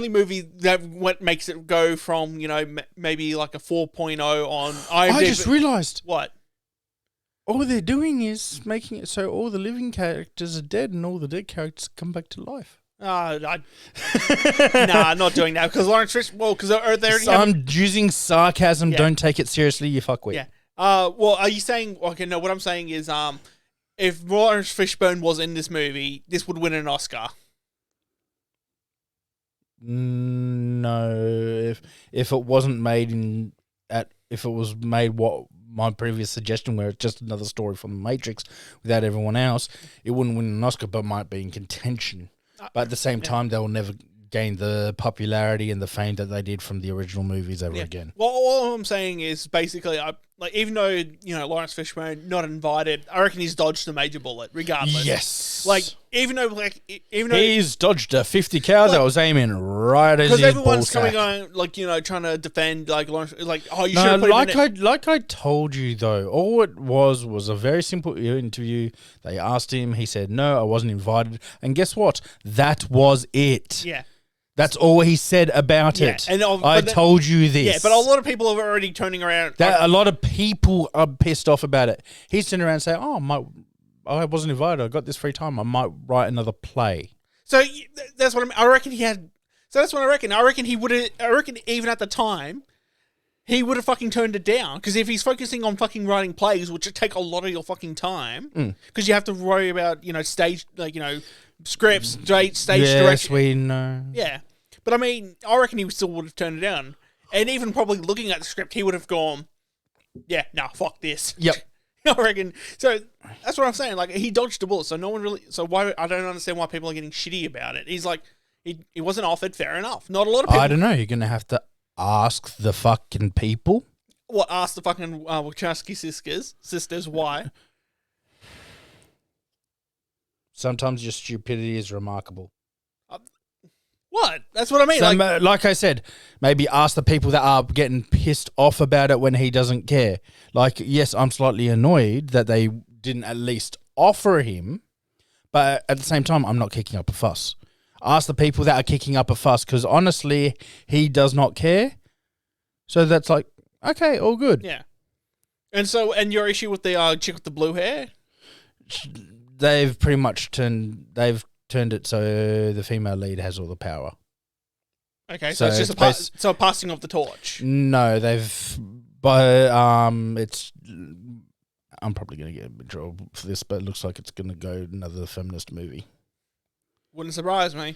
movie that what makes it go from, maybe like a 4.0 on IMDb... I just realised. What? All they're doing is making it so all the living characters are dead and all the dead characters come back to life. Nah, not doing that because Lawrence Fishburne. Well, because they already I'm using sarcasm. Yeah. Don't take it seriously, you fuckwit. Yeah. Well, are you saying? Okay, no. What I'm saying is, if Lawrence Fishburne was in this movie, this would win an Oscar. No, if it wasn't made if it was made what my previous suggestion, where it's just another story from the Matrix without everyone else, it wouldn't win an Oscar, but might be in contention. But at the same time, they will never gain the popularity and the fame that they did from the original movies ever again. Well, all I'm saying is basically, even though Lawrence Fishburne not invited, I reckon he's dodged a major bullet, regardless. Yes, even though he's dodged a 50 cal that was aiming right at his because everyone's ballsack. coming on, trying to defend Lawrence, you should No, have put him in like I told you though, all it was a very simple interview. They asked him, he said no, I wasn't invited, and guess what? That was it. Yeah. That's all he said about it. And I told you this. Yeah, but a lot of people are already turning around. A lot of people are pissed off about it. He's turning around and saying, I wasn't invited. I got this free time. I might write another play. So that's what I mean. I reckon he had... So that's what I reckon. I reckon he would have... I reckon even at the time, he would have fucking turned it down. Because if he's focusing on fucking writing plays, which would take a lot of your fucking time, because you have to worry about, stage... scripts, stage direction. Yes, we know. Yeah. But I mean, I reckon he still would have turned it down. And even probably looking at the script, he would have gone, yeah, nah, fuck this. Yep. I reckon. So that's what I'm saying. He dodged a bullet. So no one really. So why? I don't understand why people are getting shitty about it. He's like, he wasn't offered. Fair enough. Not a lot of people. I don't know. You're gonna have to ask the fucking people. What? Ask the fucking Wachowski sisters why? Sometimes your stupidity is remarkable. What? That's what I mean. So, like I said, maybe ask the people that are getting pissed off about it when he doesn't care. Yes, I'm slightly annoyed that they didn't at least offer him, but at the same time, I'm not kicking up a fuss. Ask the people that are kicking up a fuss, because honestly, he does not care. So that's okay, all good. Yeah. And your issue with the chick with the blue hair? They've pretty much turned it so the female lead has all the power. Okay, so it's just a passing of the torch. No, it's. I'm probably going to get in trouble for this, but it looks like it's going to go another feminist movie. Wouldn't surprise me.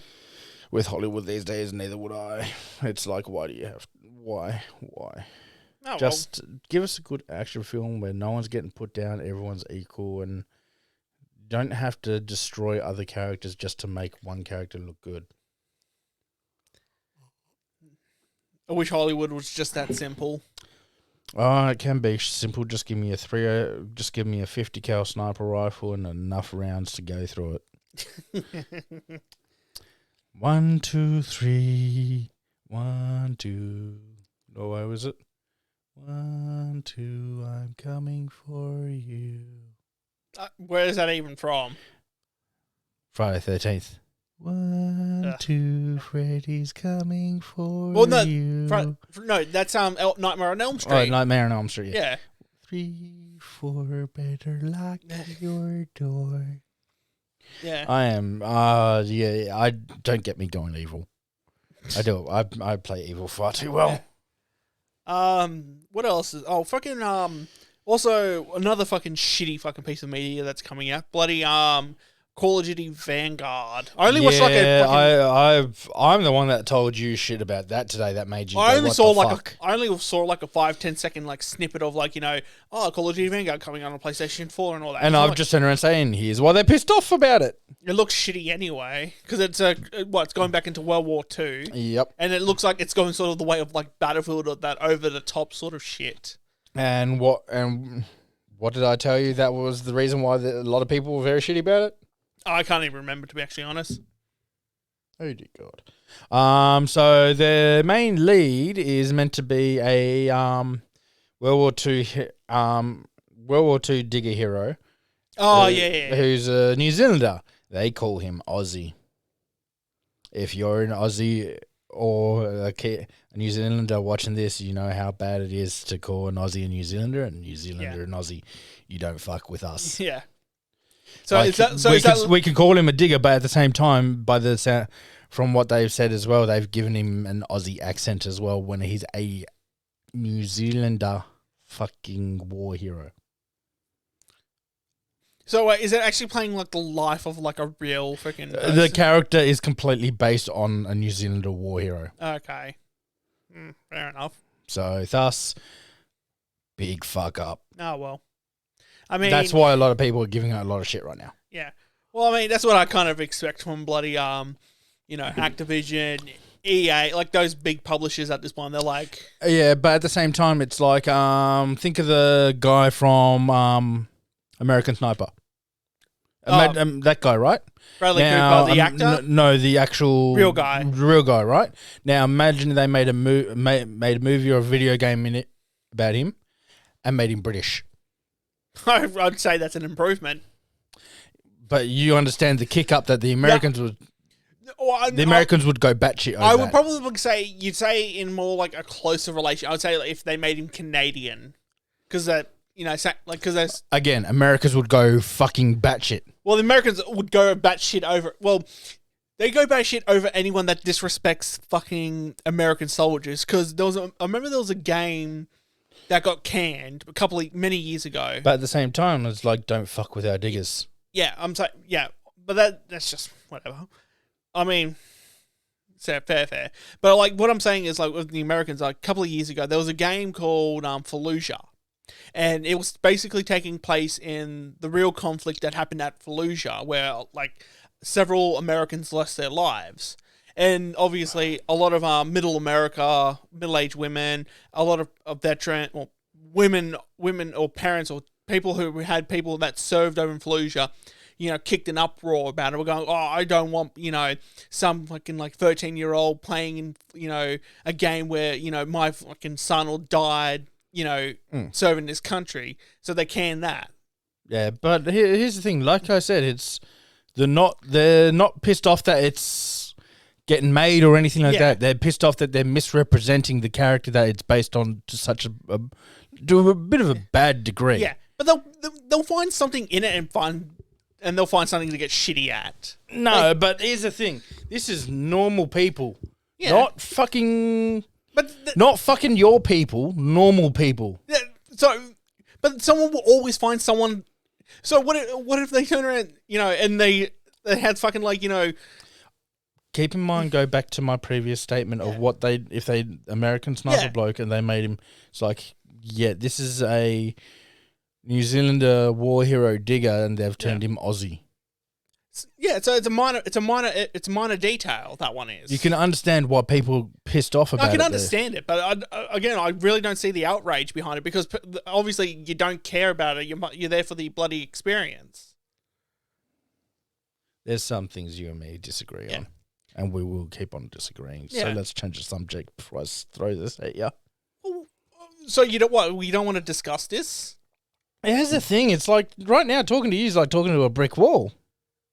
With Hollywood these days, neither would I. It's why do you have... Why? Oh, Just give us a good action film where no one's getting put down, everyone's equal, and don't have to destroy other characters just to make one character look good. I wish Hollywood was just that simple. Oh, it can be simple. Just give me a 50 cal sniper rifle and enough rounds to go through it. 1, 2, 3. 1, 2. No, where was it? 1, 2. I'm coming for you. Where is that even from? Friday 13th. 1, 2. Freddy's coming for you. No, that's Nightmare on Elm Street. Oh, Nightmare on Elm Street. Yeah. 3, 4. Better lock your door. Yeah. I am. I don't get me going evil. I do. I play evil far too well. What else is? Oh, fucking. Also, another fucking shitty fucking piece of media that's coming out. Bloody Call of Duty Vanguard. I only watched I'm the one that told you shit about that today. That made you. I only saw a 5-10 second snippet of Call of Duty Vanguard coming out on PlayStation 4 and all that. And I've just turned around saying, here's why they're pissed off about it. It looks shitty anyway because it's going back into World War II. Yep. And it looks like it's going sort of the way of Battlefield or that over the top sort of shit. And what did I tell you? That was the reason why a lot of people were very shitty about it. I can't even remember, to be actually honest. Oh dear God. So the main lead is meant to be a World War Two World War Two digger hero. Oh yeah. Who's a New Zealander. They call him Aussie. If you're an Aussie or a New Zealander watching this, you know how bad it is to call an Aussie a New Zealander and New Zealander an Aussie. You don't fuck with us. Yeah. So Like, is that we can call him a digger, but at the same time, by the sound, from what they've said as well, they've given him an Aussie accent as well when he's a New Zealander fucking war hero. So is it actually playing like the life of like a real freaking person? The character is completely based on a New Zealander war hero. Okay. Fair enough. So thus, big fuck up. Oh, well. I mean... That's why a lot of people are giving it a lot of shit right now. Yeah. Well, I mean, that's what I kind of expect from bloody, Activision, EA, like those big publishers at this point. They're like... Yeah, but at the same time, it's like, think of the guy from American Sniper. That guy, right? Bradley Cooper, the actor? No, the actual... Real guy. Real guy, right? Now, imagine they made a movie or a video game in it about him and made him British. I'd say that's an improvement. But you understand the kick up that the Americans would... The Americans would go batshit over I would probably say, you'd say in more like a closer relation, I would say if they made him Canadian. Because that... because there's... Again, Americans would go fucking batshit. Well, the Americans would go batshit over... Well, they go batshit over anyone that disrespects fucking American soldiers. Because I remember there was a game that got canned many years ago. But at the same time, it's like, don't fuck with our diggers. Yeah, I'm saying... Yeah, but that's just... Whatever. I mean... Fair. But like, what I'm saying is, like, with the Americans, like, a couple of years ago, there was a game called Fallujah. And it was basically taking place in the real conflict that happened at Fallujah, where like several Americans lost their lives. And obviously a lot of middle-aged women, a lot of women or parents or people who had people that served over in Fallujah, kicked an uproar about it. We're going, I don't want, some fucking like 13-year-old playing in, a game where, my fucking son or died, serving this country, so they can that. Yeah, but here's the thing. Like I said, they're not pissed off that it's getting made or anything like that. They're pissed off that they're misrepresenting the character that it's based on to such a bit of a bad degree. Yeah, but they'll find something in it and they'll find something to get shitty at. No, but here's the thing. This is normal people, not fucking. Not fucking your people, normal people. Yeah, but someone will always find someone. So what if they turn around, and they had fucking like, Keep in mind, go back to my previous statement of what if they American sniper bloke and they made him. It's like, this is a New Zealander war hero digger, and they've turned him Aussie. Yeah, so it's a minor detail, that one is. You can understand why people are pissed off about it. I can understand it, but I really don't see the outrage behind it, because obviously you don't care about it. You're there for the bloody experience. There's some things you and me disagree on, and we will keep on disagreeing. So let's change the subject before I throw this at you. So you don't want to discuss this? Here's the thing. It's like right now talking to you is like talking to a brick wall.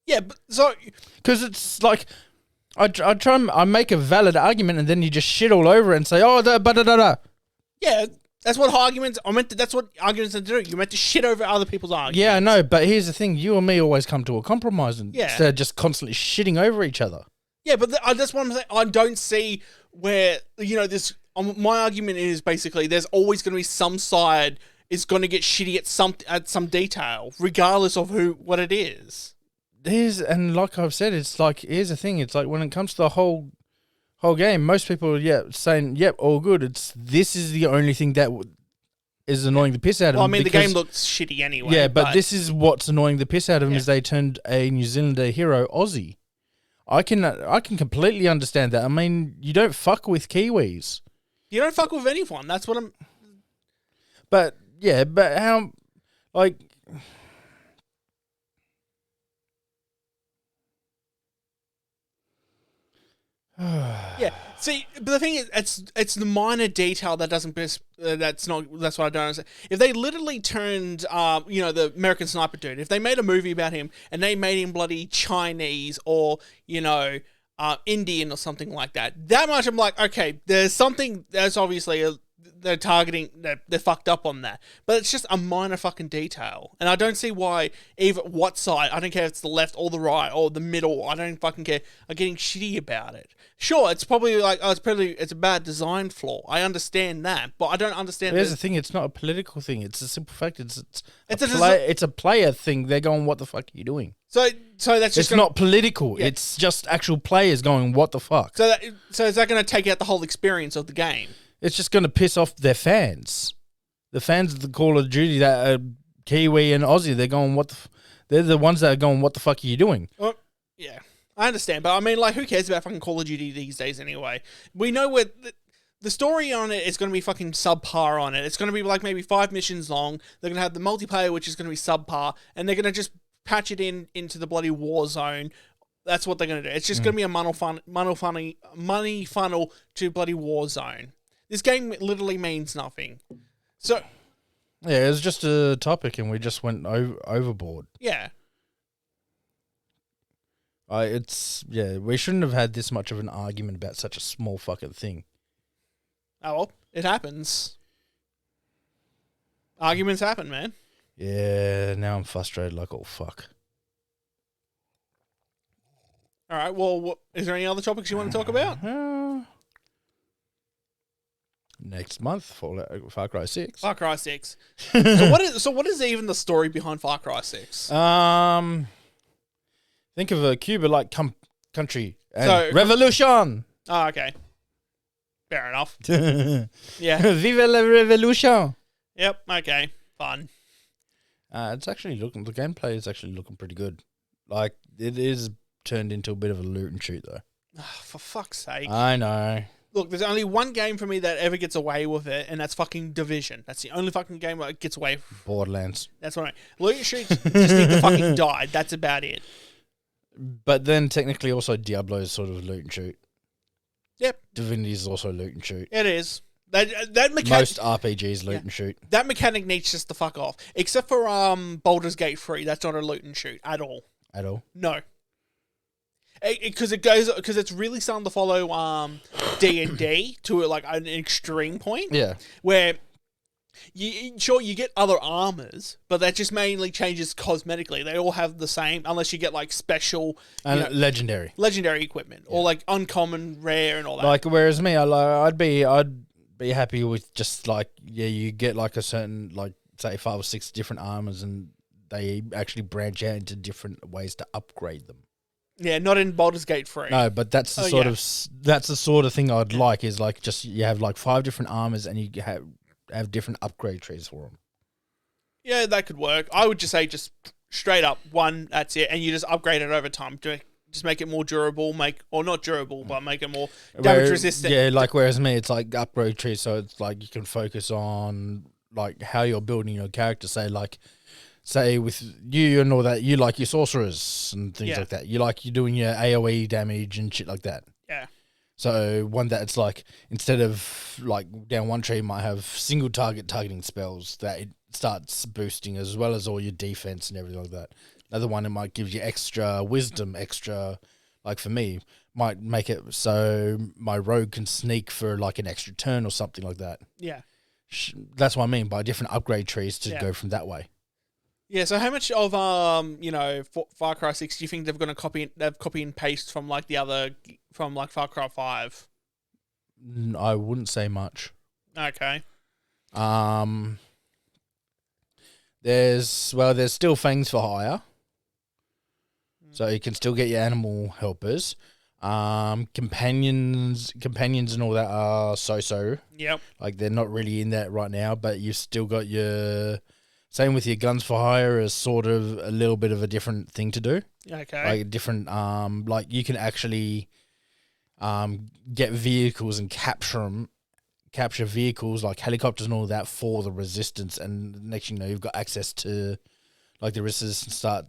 Yeah, but so... Because it's like, I make a valid argument and then you just shit all over it and say, da. Yeah, that's what arguments are meant to... That's what arguments are to do. You're meant to shit over other people's arguments. Yeah, I know, but here's the thing. You and me always come to a compromise instead of just constantly shitting over each other. Yeah, but that's what I'm saying. I don't see where, this... my argument is basically there's always going to be some side is going to get shitty at some detail, regardless of what it is. And like I've said, it's like, here's the thing. It's like when it comes to the whole game, most people are saying, yep, all good. This is the only thing that is annoying the piss out of them. Well, I mean, the game looks shitty anyway. Yeah, but this is what's annoying the piss out of them is they turned a New Zealander hero Aussie. I can completely understand that. I mean, you don't fuck with Kiwis. You don't fuck with anyone. That's what I'm... But how, like... Yeah. See, but the thing is, it's the minor detail that doesn't. That's what I don't understand. If they literally turned, the American Sniper dude, if they made a movie about him and they made him bloody Chinese or Indian or something like that, that much I'm like, okay, there's something that's obviously they're targeting. They're fucked up on that, but it's just a minor fucking detail, and I don't see why either what side. I don't care if it's the left or the right or the middle. I don't fucking care. Are getting shitty about it. Sure, it's probably like, it's a bad design flaw. I understand that, but I don't understand. Here's the thing: it's not a political thing. It's a simple fact. It's a player thing. They're going, "What the fuck are you doing?" So that's just not political. Yeah. It's just actual players going, "What the fuck?" So is that going to take out the whole experience of the game? It's just going to piss off their fans. The fans of the Call of Duty that are Kiwi and Aussie, they're going, they're the ones that are going, what the fuck are you doing? Oh, yeah, I understand. But I mean, like, who cares about fucking Call of Duty these days anyway? We know where the story on it is going to be fucking subpar on it. It's going to be like maybe 5 missions long. They're going to have the multiplayer, which is going to be subpar. And they're going to just patch it into the bloody war zone. That's what they're going to do. It's just going to be a money funnel to bloody war zone. This game literally means nothing. So, yeah, it was just a topic, and we just went overboard. Yeah. We shouldn't have had this much of an argument about such a small fucking thing. Oh well, it happens. Arguments happen, man. Yeah, now I'm frustrated like, oh fuck. All right. Well, is there any other topics you want to talk about? Next month, Far Cry 6. Far Cry 6. So what is even the story behind Far Cry 6? Think of a Cuba-like country. And revolution! Oh, okay. Fair enough. Yeah. Viva la revolution! Yep, okay. Fun. The gameplay is actually looking pretty good. Like, it is turned into a bit of a loot and shoot, though. Oh, for fuck's sake. I know. Look, there's only one game for me that ever gets away with it, and that's fucking Division. That's the only fucking game that gets away from Borderlands. That's what I mean. Loot and shoot just need to fucking die. That's about it. But then technically also Diablo is sort of loot and shoot. Yep. Divinity is also loot and shoot. It is. That mechanic, most RPGs loot and shoot. That mechanic needs just to fuck off. Except for Baldur's Gate 3, that's not a loot and shoot at all. At all? No. Because it's really starting to follow D&D to like an extreme point. Yeah. Where you get other armors, but that just mainly changes cosmetically. They all have the same, unless you get like special and legendary equipment or like uncommon, rare, and all that. Like whereas me, I'd be happy with just like you get like a certain like say 5 or 6 different armors, and they actually branch out into different ways to upgrade them. Yeah, not in Baldur's Gate 3. No, but that's the sort of thing I'd like is like just you have like 5 different armors and you have different upgrade trees for them. Yeah, that could work. I would just say just straight up one, that's it, and you just upgrade it over time to just make it more durable, not durable, but make it more damage resistant. Yeah, like whereas me, it's like upgrade trees, so it's like you can focus on like how you're building your character. Say with you and all that, you like your sorcerers and things like that. You're doing your AoE damage and shit like that. Yeah. So one that it's like instead of like down one tree, you might have single targeting spells that it starts boosting as well as all your defense and everything like that. Another one, it might give you extra wisdom, like for me, might make it so my rogue can sneak for like an extra turn or something like that. Yeah. That's what I mean by different upgrade trees to go from that way. Yeah, so how much of Far Cry 6 do you think they've copy and paste from like Far Cry 5? I wouldn't say much. Okay. There's still fangs for hire. So you can still get your animal helpers. Companions and all that are so. Yep. Like they're not really in that right now, but you've still got your same with your guns for hire is sort of a little bit of a different thing to do. Okay. Like different like you can actually get vehicles and capture vehicles like helicopters and all that for the resistance, and next you know you've got access to like the resistance start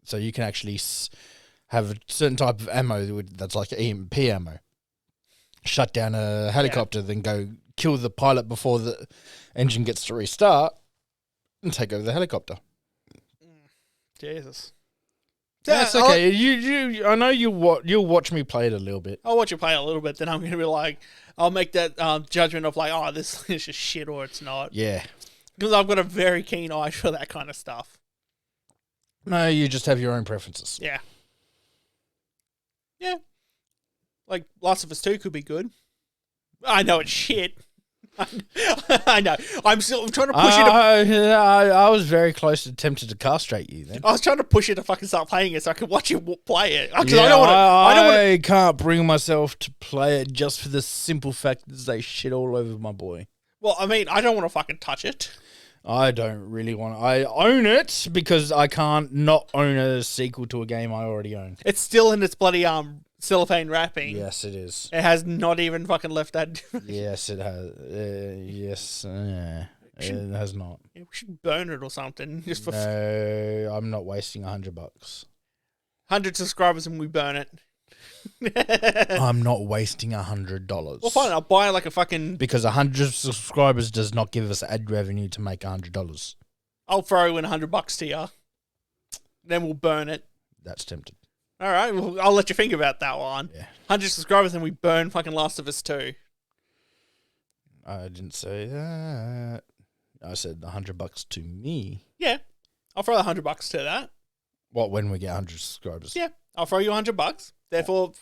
so you can actually have a certain type of ammo that's like EMP ammo. shut down a helicopter, then go kill the pilot before the engine gets to restart and take over the helicopter. Jesus. That's okay. You. I know you'll watch me play it a little bit. I'll watch you play it a little bit, then I'm going to be like, I'll make that judgment of like, oh, this is just shit or it's not. Yeah. Because I've got a very keen eye for that kind of stuff. No, you just have your own preferences. Yeah. Yeah. Like, Last of Us 2 could be good. I know it's shit. I know. I'm trying to push you to... I was very close to tempted to castrate you then. I was trying to push you to fucking start playing it so I could watch you play it. Because Yeah, I don't want to... I can't bring myself to play it just for the simple fact that they shit all over my boy. Well, I mean, I don't want to fucking touch it. I don't really want to. I own it because I can't not own a sequel to a game I already own. It's still in its bloody cellophane wrapping. Yes, it is. It has not even fucking left that. Yes, it has. Yes, it has not. We should burn it or something. Just for No, I'm not wasting $100. 100 subscribers and we burn it. I'm not wasting $100. Well, fine. I'll buy like a fucking... Because 100 subscribers does not give us ad revenue to make $100. I'll throw in $100 to you. Then we'll burn it. That's tempting. All right. Well, I'll let you think about that one. Yeah. 100 subscribers and we burn fucking Last of Us 2. I didn't say that. I said $100 to me. Yeah. I'll throw $100 to that. What, when we get 100 subscribers? Yeah. I'll throw you $100. Therefore,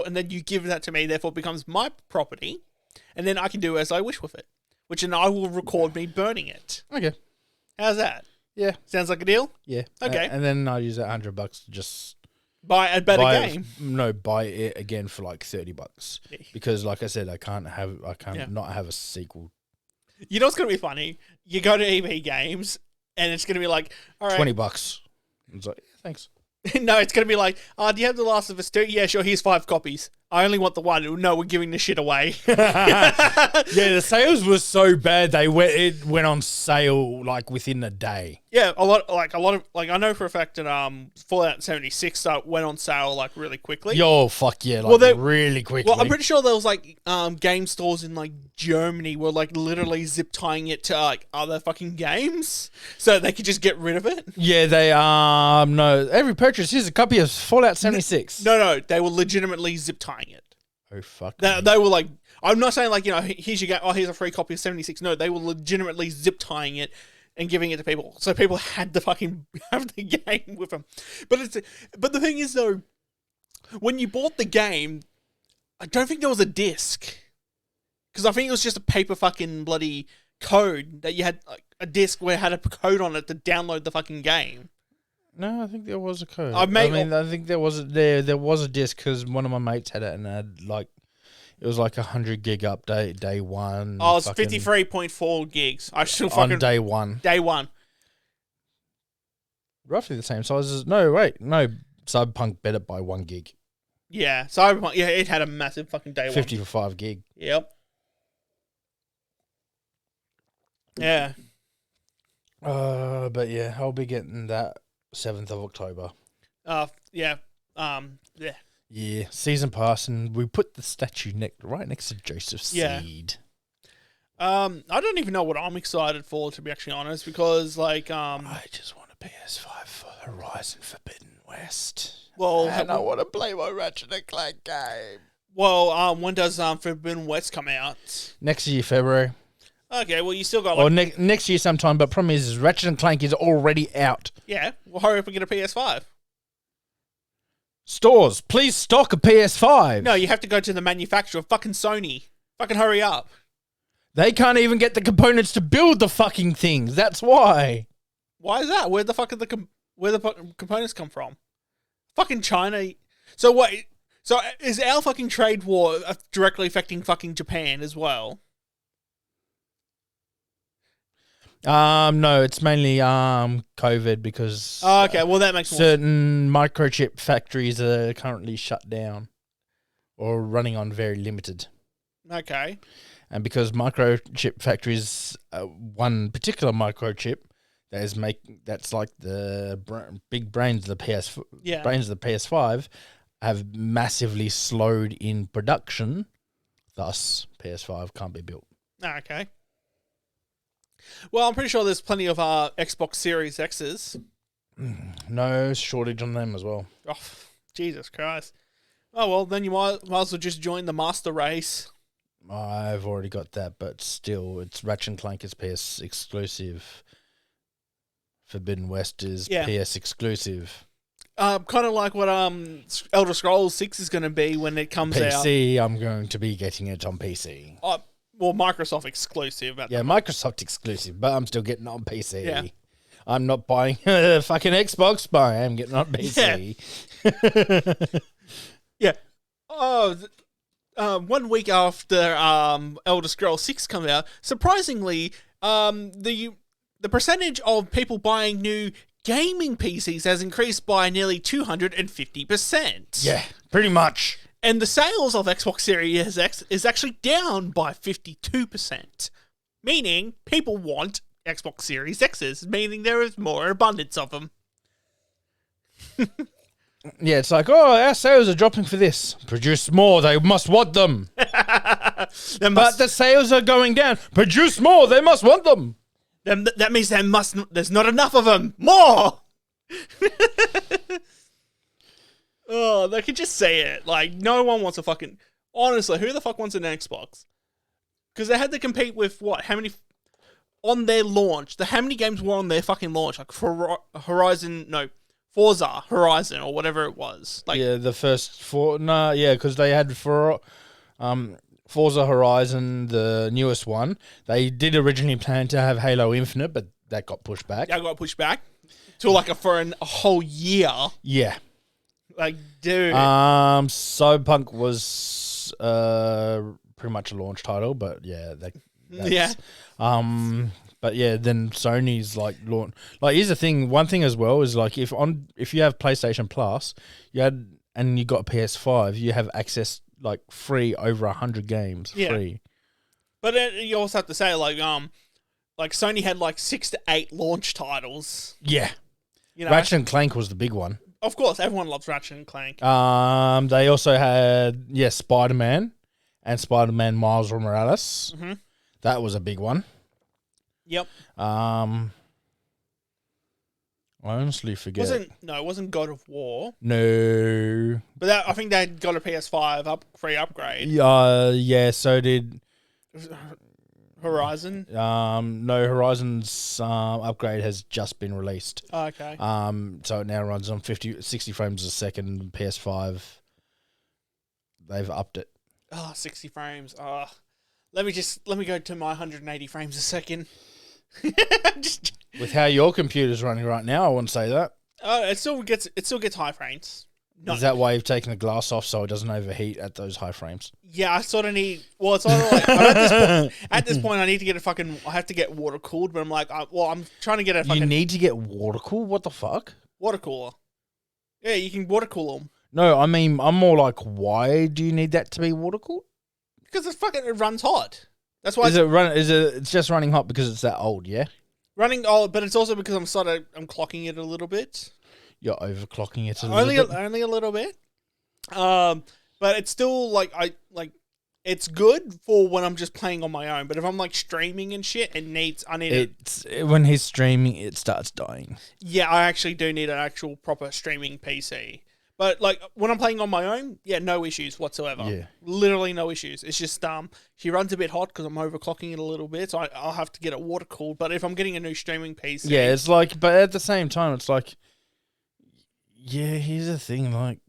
and then you give that to me. Therefore, it becomes my property, and then I can do as I wish with it. Which then I will record me burning it. Okay. How's that? Yeah. Sounds like a deal. Yeah. Okay. And then I use that $100 to just Buy a better game. Buy it again for like $30 because, like I said, I can't not have a sequel. You know what's gonna be funny? You go to EB Games, and it's gonna be like, all right, $20. It's like, yeah, thanks. No, it's going to be like, do you have The Last of Us 2? Yeah, sure, here's 5 copies. I only want the one. No, we're giving this shit away. Yeah, the sales were so bad it went on sale like within a day. Yeah, a lot of I know for a fact that Fallout 76 went on sale like really quickly. Yo, fuck yeah, really quickly. Well, I'm pretty sure there was like game stores in like Germany were like literally zip tying it to like other fucking games so they could just get rid of it. Yeah, they no, every purchase is a copy of Fallout 76. No, they were legitimately zip tying it. Oh fuck. They were like, I'm not saying like, here's your game. Oh, here's a free copy of 76. No, they were legitimately zip tying it and giving it to people. So people had to fucking have the game with them. But the thing is though, when you bought the game, I don't think there was a disc. Because I think it was just a paper fucking bloody code that you had like, a disc where it had a code on it to download the fucking game. No, I think there was a code. I think there was a disc because one of my mates had it and had like it was like 100 gig update day one. Oh, it's 53.4 gigs. I still fucking on day one. Day one. Roughly the same size as Cyberpunk better by 1 gig. Yeah, Cyberpunk. Yeah, it had a massive fucking day 50 one. for 5 gig. Yep. Yeah. But yeah, I'll be getting that 7th of October. Yeah. Yeah. Yeah, season pass, and we put the statue right next to Joseph Seed. I don't even know what I'm excited for, to be actually honest, because like I just want a PS5 for Horizon Forbidden West. Well, and I want to play my Ratchet and Clank game. Well, when does Forbidden West come out? Next year, February. Okay, well, you still got or next year sometime. But problem is, Ratchet and Clank is already out. Yeah, well, hurry up and get a PS5. Stores, please stock a PS5. No, you have to go to the manufacturer, fucking Sony. Fucking hurry up. They can't even get the components to build the fucking things. That's why. Why is that? Where the fuck are where the components come from? Fucking China. So what? So is our fucking trade war directly affecting fucking Japan as well? No, it's mainly COVID because okay, well that makes certain microchip factories are currently shut down or running on very limited. Okay. And because microchip factories, one particular microchip that's like the big brains of the brains of the PS5 have massively slowed in production Thus, PS5 can't be built. Okay. Well, I'm pretty sure there's plenty of Xbox Series X's. No shortage on them as well. Oh, Jesus Christ. Oh, well, then you might as well just join the master race. I've already got that, but still, it's Ratchet and Clank is PS exclusive. Forbidden West is PS exclusive. Kind of like what Elder Scrolls 6 is going to be when it comes out. PC, I'm going to be getting it on PC. Well, Microsoft exclusive. Microsoft exclusive, but I'm still getting it on PC. Yeah. I'm not buying a fucking Xbox, but I am getting it on PC. Yeah. Oh, 1 week after Elder Scrolls 6 come out, surprisingly, the percentage of people buying new gaming PCs has increased by nearly 250%. Yeah, pretty much. And the sales of Xbox Series X is actually down by 52%. Meaning, people want Xbox Series X's, meaning there is more abundance of them. Yeah, it's like, oh, our sales are dropping for this. Produce more, they must want them. But the sales are going down. Produce more, they must want them. That means there's not enough of them. More! Oh, they could just say it. Like, no one wants a fucking... Honestly, who the fuck wants an Xbox? Because they had to compete with, what, how many... On their launch, how many games were on their fucking launch? Like, Forza Horizon, or whatever it was. Like, yeah, the first four... Nah, yeah, because they had Forza Horizon, the newest one. They did originally plan to have Halo Infinite, but that got pushed back. Yeah, got pushed back to like for a whole year. Yeah. Like, dude. Cyberpunk was pretty much a launch title, but yeah, that's, yeah. But yeah, then Sony's like launch. Like, here's the thing. One thing as well is like if you have PlayStation Plus, and you got PS5, you have access like free over 100 games free. But you also have to say like Sony had like 6 to 8 launch titles. Yeah. You know, Ratchet and Clank was the big one. Of course, everyone loves Ratchet and Clank. They also had Spider-Man and Spider-Man Miles Morales. Mm-hmm. That was a big one. Yep. I honestly forget. It wasn't God of War. No. But I think they got a PS5 free upgrade. Yeah, so did Horizon. No, Horizon's upgrade has just been released. Oh, okay. So it now runs on 60 frames a second. PS5, they've upped it. 60 frames. Let me go to my 180 frames a second. With how your computer's running right now, I wouldn't say that. It still gets high frames. Is that why you've taken the glass off so it doesn't overheat at those high frames? Yeah, I sort of need. Well, it's sort of like at this point, I need to get I have to get water cooled, but I'm like, I'm trying to get a fucking. You need to get water cooled? What the fuck? Water cooler. Yeah, you can water cool them. No, I mean, I'm more like, why do you need that to be water cooled? Because it runs hot. That's why. It's just running hot because it's that old, yeah? Running old, but it's also because I'm clocking it a little bit. You're overclocking it a little bit? Only a little bit. But it's still it's good for when I'm just playing on my own. But if I'm like streaming and shit, I need it. When he's streaming, it starts dying. Yeah, I actually do need an actual proper streaming PC. But like when I'm playing on my own, yeah, no issues whatsoever. Yeah, literally no issues. It's just she runs a bit hot because I'm overclocking it a little bit, so I'll have to get it water cooled. But if I'm getting a new streaming PC, yeah, it's like. But at the same time, it's like, yeah. Here's the thing, like,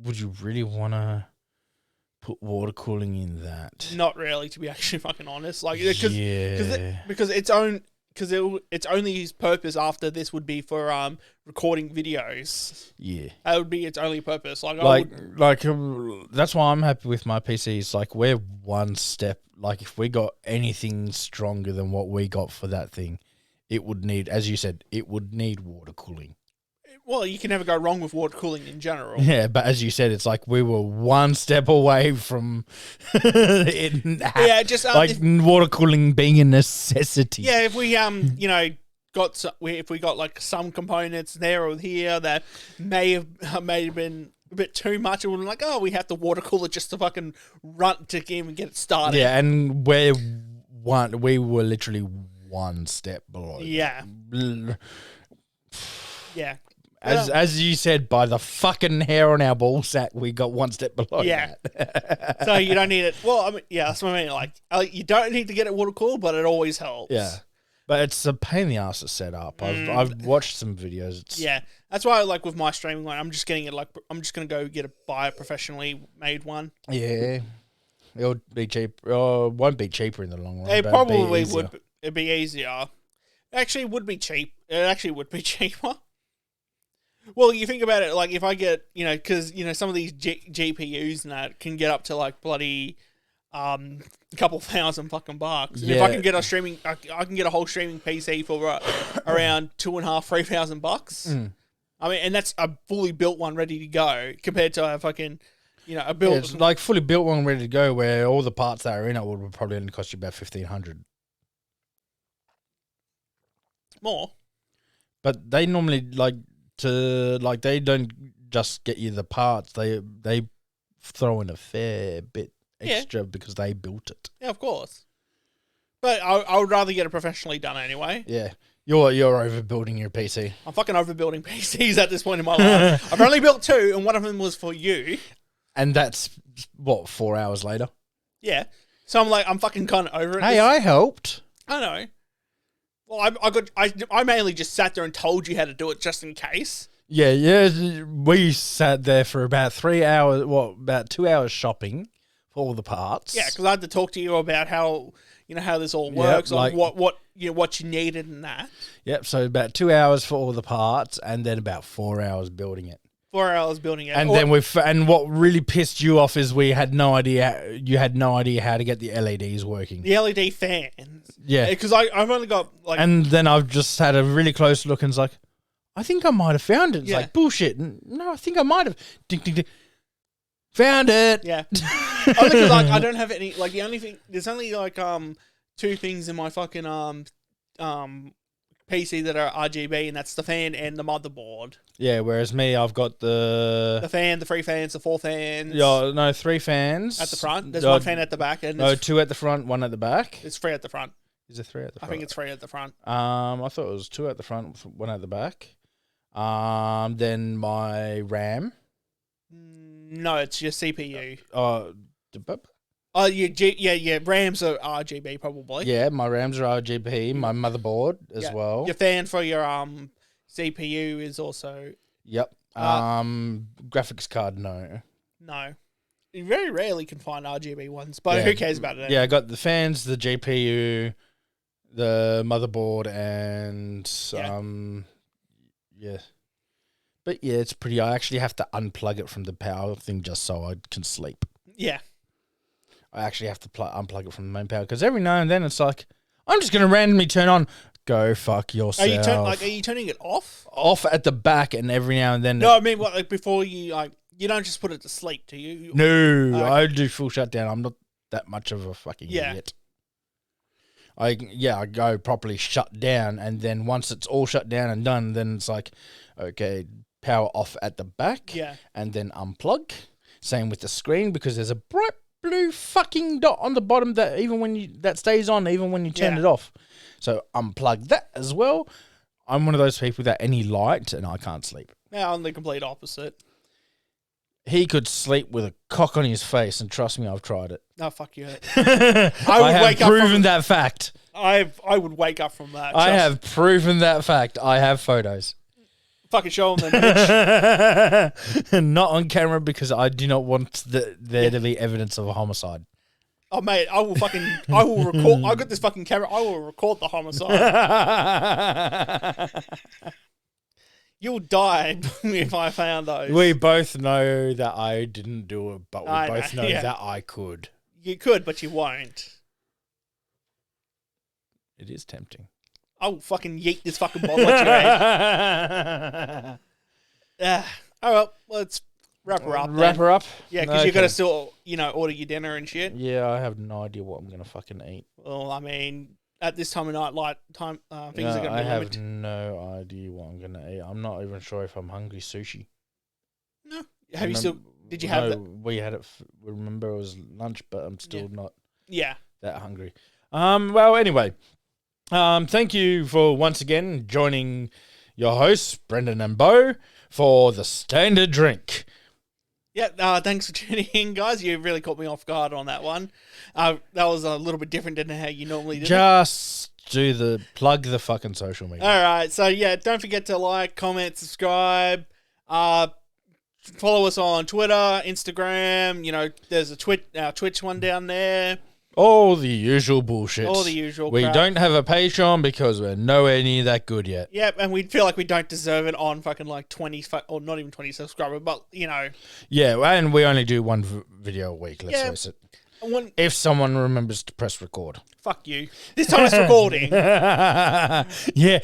would you really want to put water cooling in that? Not really, to be actually fucking honest. Like, because its only purpose after this would be for recording videos. Yeah, that would be its only purpose. That's why I'm happy with my PC. It's like we're one step. Like if we got anything stronger than what we got for that thing, it would need, as you said, it would need water cooling. Well, you can never go wrong with water cooling in general. Yeah, but as you said, it's like we were one step away from water cooling being a necessity. Yeah, if we if we got like some components there or here that may have been a bit too much. It would be like, oh, we have to water cooler just to fucking run to game and get it started. Yeah, and we were literally one step below. Yeah. Yeah. As you said, by the fucking hair on our ball sack, we got one step below that. So you don't need it. Well, I mean, yeah, that's what I mean. Like, you don't need to get it water cooled, but it always helps. Yeah. But it's a pain in the ass to set up. I've watched some videos. Yeah. That's why, like, with my streaming one, I'm just getting it, like, I'm just going to go buy a professionally made one. Yeah. It'll be cheap. It won't be cheaper in the long run. It probably would. It'd be easier. Actually, it would be cheap. It actually would be cheaper. Well, you think about it, like, if I get, because, some of these GPUs and that can get up to, like, bloody a couple $1,000 fucking bucks. And if I can get I can get a whole streaming PC for around $2,500-3,000. I mean, and that's a fully built one ready to go compared to a fucking, a built. Yeah, it's like fully built one ready to go where all the parts that are in it would probably only cost you about $1,500. More. But they normally they don't just get you the parts. They throw in a fair bit extra because they built it. Yeah, of course. But I would rather get it professionally done anyway. Yeah. You're overbuilding your PC. I'm fucking overbuilding PCs at this point in my life. I've only built 2, and one of them was for you. And that's, 4 hours later? Yeah. So I'm fucking kind of over it. Hey, I helped. I know. Well, I mainly just sat there and told you how to do it just in case. Yeah. We sat there for about 3 hours, about 2 hours shopping for all the parts. Yeah, because I had to talk to you about how this all works, like what you needed and that. Yep. So about 2 hours for all the parts, and then about 4 hours building it. 4 hours building it, and then and what really pissed you off is we had no idea. You had no idea how to get the LEDs working. The LED fans. Yeah, because I've only got like. And then I've just had a really close look, and it's like, I think I might have found it. It's like bullshit. No, I think I might have. Ding ding ding. Found it. Yeah. Only because I don't have any. Like the only thing, there's only like 2 things in my fucking PC that are RGB, and that's the fan and the motherboard. Yeah, whereas me, I've got the fan, the 3 fans, the 4 fans. Yeah, no, 3 fans at the front. There's 1 fan at the back, and 2 at the front, 1 at the back. It's 3 at the front. Is it 3 at the front? I think it's 3 at the front. I thought it was 2 at the front, 1 at the back. Then my RAM. No, it's your CPU. Yeah. RAMs are RGB probably. Yeah, my RAMs are RGB. My motherboard as well. Your fan for your CPU is also. Yep. Graphics card, no. No. You very rarely can find RGB ones, but who cares about it anyway? Yeah, I got the fans, the GPU, the motherboard, and yeah. But yeah, it's pretty. I actually have to unplug it from the power thing just so I can sleep. Yeah. I actually have to unplug it from the main power because every now and then it's like, I'm just going to randomly turn on. Go fuck yourself. Are you turning it off? Off at the back, and every now and then. No, I mean, before you you don't just put it to sleep, do you? No, I do full shutdown. I'm not that much of a fucking idiot. I go properly shut down, and then once it's all shut down and done, then it's like, okay, power off at the back, and then unplug. Same with the screen because there's a bright blue fucking dot on the bottom that stays on even when you turn it off. So unplug that as well. I'm one of those people that any light and I can't sleep. Yeah, I'm the complete opposite. He could sleep with a cock on his face, and trust me, I've tried it. Oh, fuck you. I have proven that fact. I would wake up from that. I have proven that fact. I have photos. Fucking show them then, bitch. Not on camera because I do not want there to be evidence of a homicide. Oh, mate, I will record. I got this fucking camera. I will record the homicide. You'll die if I found those. We both know that I didn't do it, but we both know that I could. You could, but you won't. It is tempting. I will fucking yeet this fucking bottle at your head. Oh, well, let's wrap her up. Wrap her up? Yeah, because you got to still, order your dinner and shit. Yeah, I have no idea what I'm going to fucking eat. Well, I mean, at this time of night, things are going to be I have no idea what I'm going to eat. I'm not even sure if I'm hungry sushi. No, Have you still? Did you have that? We had it. Remember, it was lunch, but I'm still not Yeah. that hungry. Well, anyway, thank you for once again joining your hosts, Brendan and Bo, for the standard drink. Yeah, thanks for tuning in, guys. You really caught me off guard on that one. That was a little bit different than how you normally do it. Just plug the fucking social media. All right, so yeah, don't forget to like, comment, subscribe. Follow us on Twitter, Instagram. You know, there's our Twitch one down there. All the usual bullshit. All the usual We crap. don't have a Patreon because we're nowhere near that good yet. Yep, and we feel like we don't deserve it on fucking like 20, or not even 20 subscribers, but you know. Yeah, and we only do one video a week, let's face it. If someone remembers to press record. Fuck you. This time it's recording. Yeah,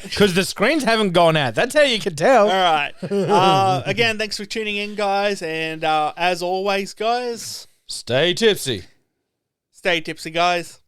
because the screens haven't gone out. That's how you can tell. All right. Again, thanks for tuning in, guys. And as always, guys, Stay tipsy. stay tipsy, guys.